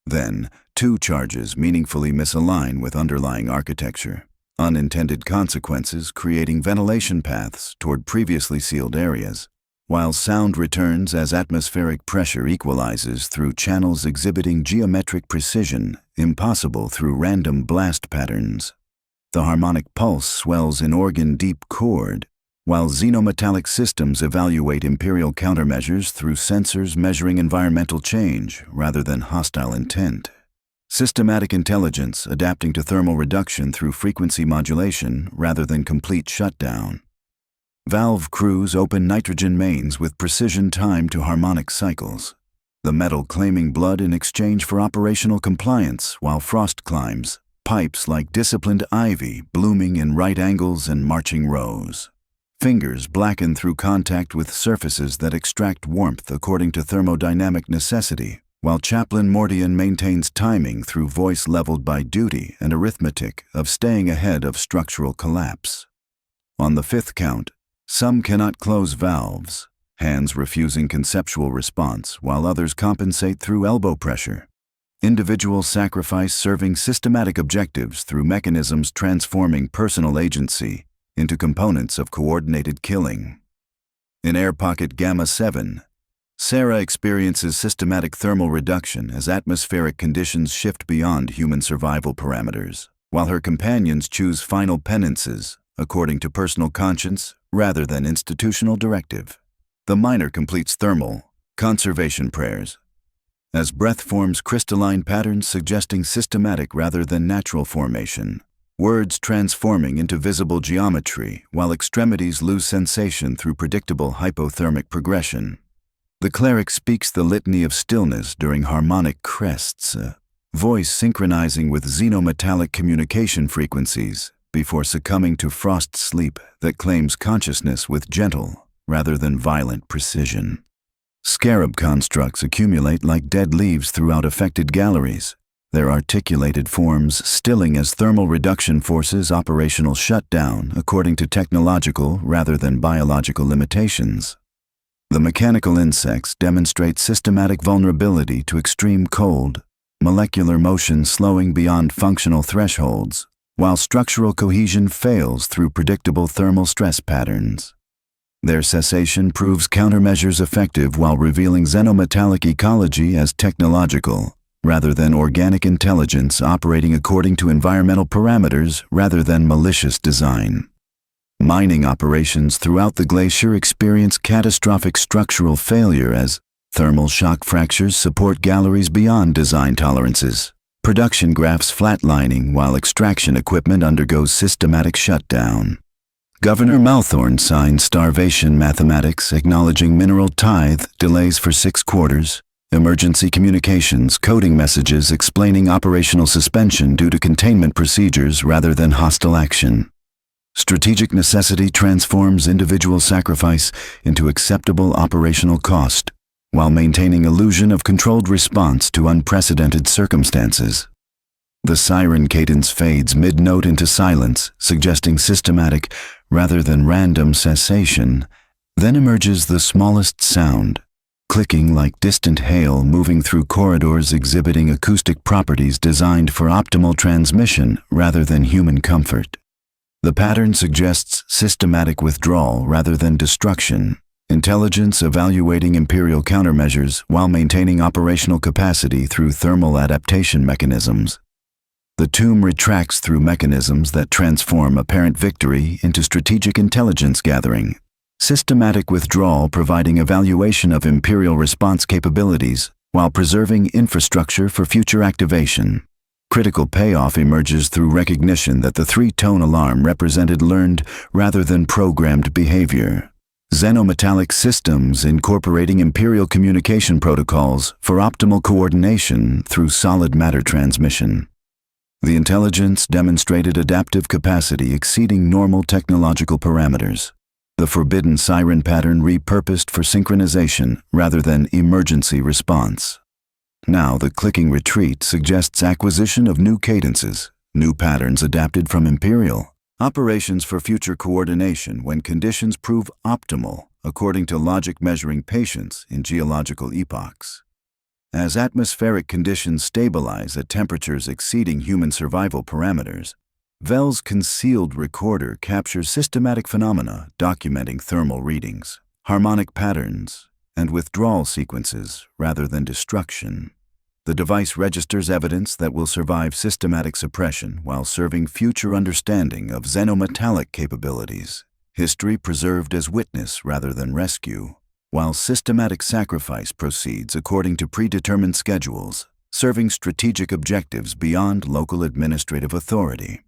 Then, 2 charges meaningfully misalign with underlying architecture, unintended consequences creating ventilation paths toward previously sealed areas, while sound returns as atmospheric pressure equalizes through channels exhibiting geometric precision impossible through random blast patterns. The harmonic pulse swells in organ-deep chord, while xenometallic systems evaluate Imperial countermeasures through sensors measuring environmental change rather than hostile intent. Systematic intelligence adapting to thermal reduction through frequency modulation rather than complete shutdown. Valve crews open nitrogen mains with precision timed to harmonic cycles, the metal claiming blood in exchange for operational compliance while frost climbs, pipes like disciplined ivy blooming in right angles and marching rows. Fingers blacken through contact with surfaces that extract warmth according to thermodynamic necessity, while Chaplain Mordian maintains timing through voice leveled by duty and arithmetic of staying ahead of structural collapse. On the 5th count, some cannot close valves, hands refusing conceptual response while others compensate through elbow pressure. Individual sacrifice serving systematic objectives through mechanisms transforming personal agency into components of coordinated killing. In Air Pocket Gamma 7, Sarah experiences systematic thermal reduction as atmospheric conditions shift beyond human survival parameters, while her companions choose final penances according to personal conscience rather than institutional directive. The miner completes thermal conservation prayers as breath forms crystalline patterns suggesting systematic rather than natural formation, words transforming into visible geometry while extremities lose sensation through predictable hypothermic progression. The cleric speaks the litany of stillness during harmonic crests, a voice synchronizing with xenometallic communication frequencies before succumbing to frost sleep that claims consciousness with gentle rather than violent precision. Scarab constructs accumulate like dead leaves throughout affected galleries, their articulated forms stilling as thermal reduction forces operational shutdown according to technological rather than biological limitations. The mechanical insects demonstrate systematic vulnerability to extreme cold, molecular motion slowing beyond functional thresholds, while structural cohesion fails through predictable thermal stress patterns. Their cessation proves countermeasures effective while revealing xenometallic ecology as technological, rather than organic intelligence operating according to environmental parameters rather than malicious design. Mining operations throughout the glacier experience catastrophic structural failure as thermal shock fractures support galleries beyond design tolerances, production graphs flatlining while extraction equipment undergoes systematic shutdown. Governor Malthorn signs starvation mathematics acknowledging mineral tithe delays for 6 quarters, emergency communications coding messages explaining operational suspension due to containment procedures rather than hostile action. Strategic necessity transforms individual sacrifice into acceptable operational cost, while maintaining illusion of controlled response to unprecedented circumstances. The siren cadence fades mid-note into silence, suggesting systematic rather than random cessation. Then emerges the smallest sound, clicking like distant hail moving through corridors exhibiting acoustic properties designed for optimal transmission rather than human comfort. The pattern suggests systematic withdrawal rather than destruction, intelligence evaluating Imperial countermeasures while maintaining operational capacity through thermal adaptation mechanisms. The tomb retracts through mechanisms that transform apparent victory into strategic intelligence gathering, systematic withdrawal providing evaluation of Imperial response capabilities while preserving infrastructure for future activation. Critical payoff emerges through recognition that the 3-tone alarm represented learned rather than programmed behavior. Xenometallic systems incorporating Imperial communication protocols for optimal coordination through solid matter transmission. The intelligence demonstrated adaptive capacity exceeding normal technological parameters. The forbidden siren pattern repurposed for synchronization rather than emergency response. Now the clicking retreat suggests acquisition of new cadences, new patterns adapted from Imperial operations for future coordination when conditions prove optimal according to logic measuring patience in geological epochs. As atmospheric conditions stabilize at temperatures exceeding human survival parameters, Vel's concealed recorder captures systematic phenomena documenting thermal readings, harmonic patterns, and withdrawal sequences rather than destruction. The device registers evidence that will survive systematic suppression while serving future understanding of xenometallic capabilities, history preserved as witness rather than rescue, while systematic sacrifice proceeds according to predetermined schedules, serving strategic objectives beyond local administrative authority.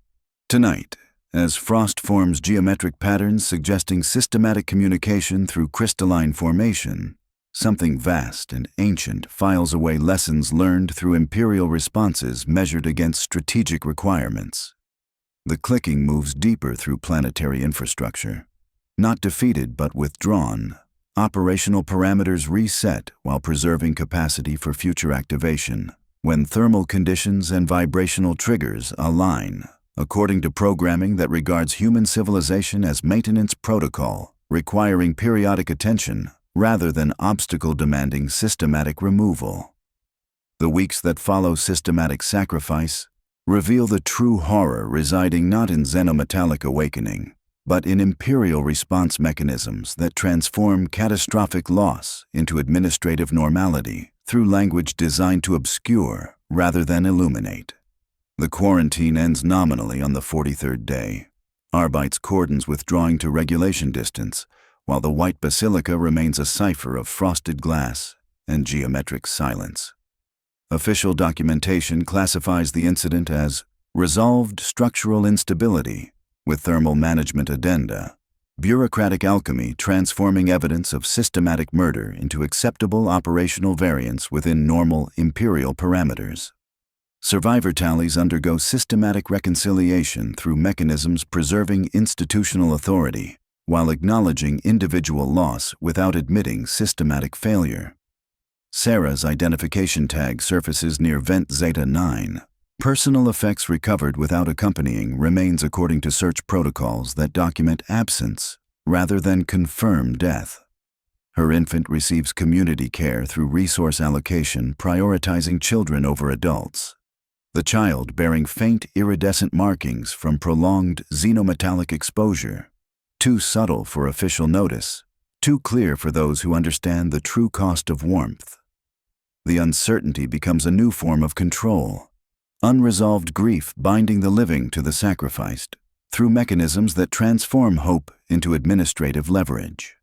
Tonight, as frost forms geometric patterns suggesting systematic communication through crystalline formation, something vast and ancient files away lessons learned through Imperial responses measured against strategic requirements. The clicking moves deeper through planetary infrastructure. Not defeated but withdrawn, operational parameters reset while preserving capacity for future activation, when thermal conditions and vibrational triggers align, according to programming that regards human civilization as maintenance protocol, requiring periodic attention rather than obstacle-demanding systematic removal. The weeks that follow systematic sacrifice reveal the true horror residing not in xenometallic awakening, but in Imperial response mechanisms that transform catastrophic loss into administrative normality through language designed to obscure rather than illuminate. The quarantine ends nominally on the 43rd day, Arbite's cordons withdrawing to regulation distance, while the white basilica remains a cipher of frosted glass and geometric silence. Official documentation classifies the incident as resolved structural instability with thermal management addenda, bureaucratic alchemy transforming evidence of systematic murder into acceptable operational variance within normal Imperial parameters. Survivor tallies undergo systematic reconciliation through mechanisms preserving institutional authority while acknowledging individual loss without admitting systematic failure. Sarah's identification tag surfaces near Vent Zeta 9. Personal effects recovered without accompanying remains according to search protocols that document absence rather than confirm death. Her infant receives community care through resource allocation prioritizing children over adults. The child bearing faint iridescent markings from prolonged xenometallic exposure, too subtle for official notice, too clear for those who understand the true cost of warmth. The uncertainty becomes a new form of control, unresolved grief binding the living to the sacrificed, through mechanisms that transform hope into administrative leverage.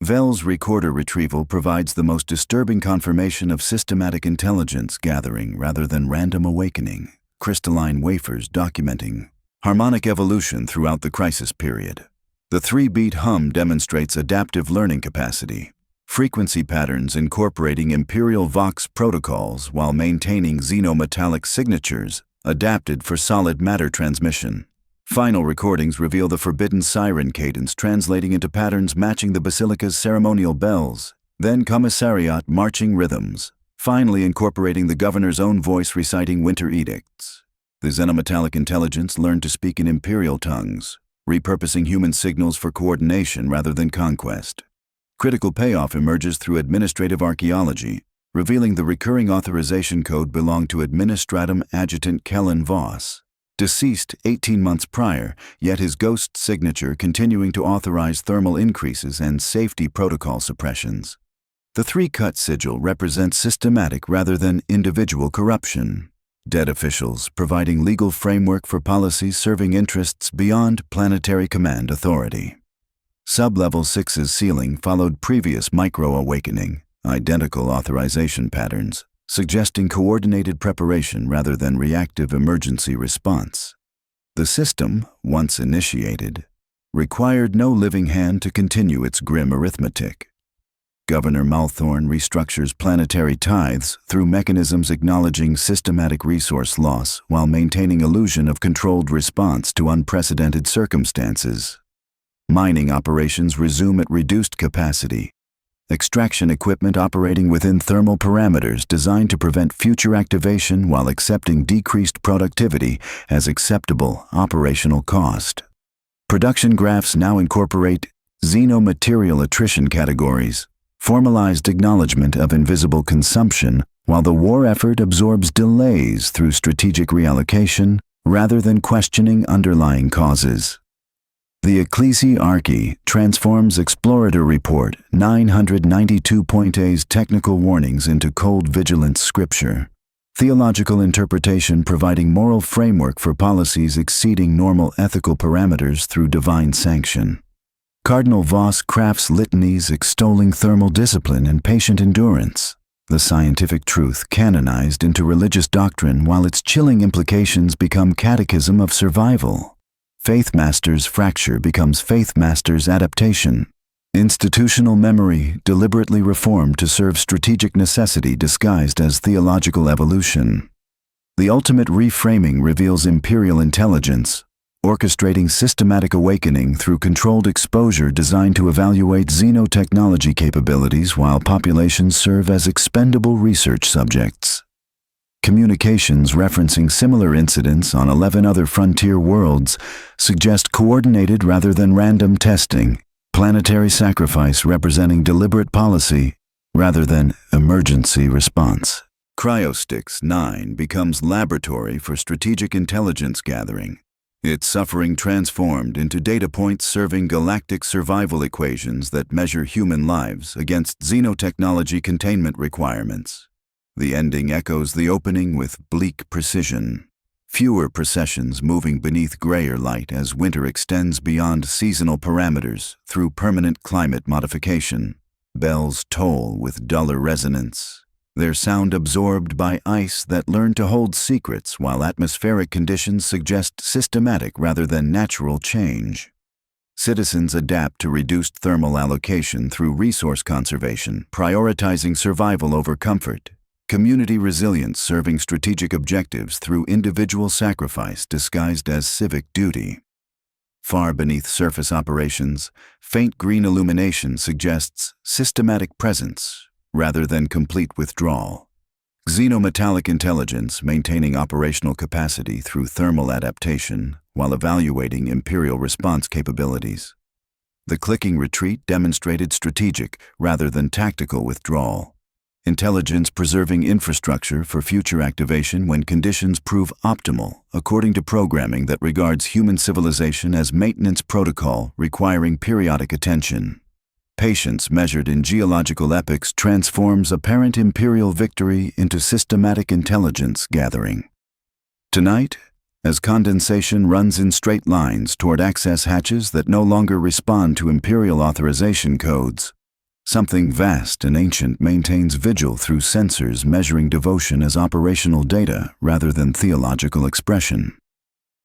Vel's recorder retrieval provides the most disturbing confirmation of systematic intelligence gathering rather than random awakening, crystalline wafers documenting harmonic evolution throughout the crisis period. The 3-beat hum demonstrates adaptive learning capacity, frequency patterns incorporating Imperial Vox protocols while maintaining xenometallic signatures adapted for solid matter transmission. Final recordings reveal the forbidden siren cadence translating into patterns matching the basilica's ceremonial bells, then commissariat marching rhythms, finally incorporating the governor's own voice reciting winter edicts. The xenometallic intelligence learned to speak in Imperial tongues, repurposing human signals for coordination rather than conquest. Critical payoff emerges through administrative archaeology, revealing the recurring authorization code belonged to Administratum Adjutant Kellen Voss, deceased 18 months prior, yet his ghost signature continuing to authorize thermal increases and safety protocol suppressions. The 3-cut sigil represents systematic rather than individual corruption. Dead officials providing legal framework for policies serving interests beyond planetary command authority. Sub-level 6's ceiling followed previous micro-awakening, identical authorization patterns, suggesting coordinated preparation rather than reactive emergency response. The system, once initiated, required no living hand to continue its grim arithmetic. Governor Malthorn restructures planetary tithes through mechanisms acknowledging systematic resource loss while maintaining illusion of controlled response to unprecedented circumstances. Mining operations resume at reduced capacity. Extraction equipment operating within thermal parameters designed to prevent future activation while accepting decreased productivity as acceptable operational cost. Production graphs now incorporate xenomaterial attrition categories, formalized acknowledgement of invisible consumption, while the war effort absorbs delays through strategic reallocation rather than questioning underlying causes. The Ecclesiarchy transforms Explorator Report 992.a's technical warnings into cold vigilance scripture, theological interpretation providing moral framework for policies exceeding normal ethical parameters through divine sanction. Cardinal Voss crafts litanies extolling thermal discipline and patient endurance, the scientific truth canonized into religious doctrine while its chilling implications become catechism of survival. Faith Master's fracture becomes Faith Master's adaptation. Institutional memory deliberately reformed to serve strategic necessity disguised as theological evolution. The ultimate reframing reveals Imperial intelligence, orchestrating systematic awakening through controlled exposure designed to evaluate xenotechnology capabilities while populations serve as expendable research subjects. Communications referencing similar incidents on 11 other frontier worlds suggest coordinated rather than random testing, planetary sacrifice representing deliberate policy rather than emergency response. Cryostix 9 becomes laboratory for strategic intelligence gathering, its suffering transformed into data points serving galactic survival equations that measure human lives against xenotechnology containment requirements. The ending echoes the opening with bleak precision. Fewer processions moving beneath grayer light as winter extends beyond seasonal parameters through permanent climate modification. Bells toll with duller resonance, their sound absorbed by ice that learned to hold secrets while atmospheric conditions suggest systematic rather than natural change. Citizens adapt to reduced thermal allocation through resource conservation, prioritizing survival over comfort. Community resilience serving strategic objectives through individual sacrifice disguised as civic duty. Far beneath surface operations, faint green illumination suggests systematic presence rather than complete withdrawal. Xenometallic intelligence maintaining operational capacity through thermal adaptation while evaluating Imperial response capabilities. The clicking retreat demonstrated strategic rather than tactical withdrawal. Intelligence preserving infrastructure for future activation when conditions prove optimal, according to programming that regards human civilization as maintenance protocol requiring periodic attention. Patience measured in geological epochs transforms apparent Imperial victory into systematic intelligence gathering. Tonight, as condensation runs in straight lines toward access hatches that no longer respond to Imperial authorization codes, something vast and ancient maintains vigil through sensors measuring devotion as operational data rather than theological expression.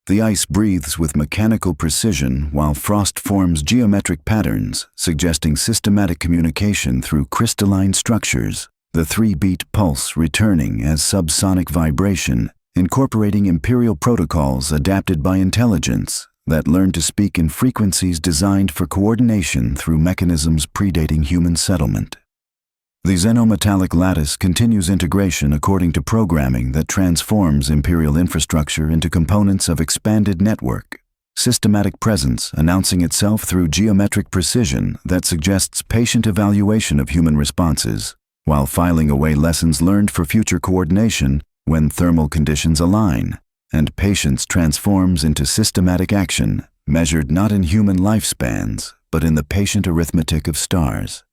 The ice breathes with mechanical precision while frost forms geometric patterns, suggesting systematic communication through crystalline structures, the 3-beat pulse returning as subsonic vibration, incorporating Imperial protocols adapted by intelligence that learn to speak in frequencies designed for coordination through mechanisms predating human settlement. The xenometallic lattice continues integration according to programming that transforms Imperial infrastructure into components of expanded network, systematic presence announcing itself through geometric precision that suggests patient evaluation of human responses, while filing away lessons learned for future coordination when thermal conditions align. And patience transforms into systematic action, measured not in human lifespans, but in the patient arithmetic of stars.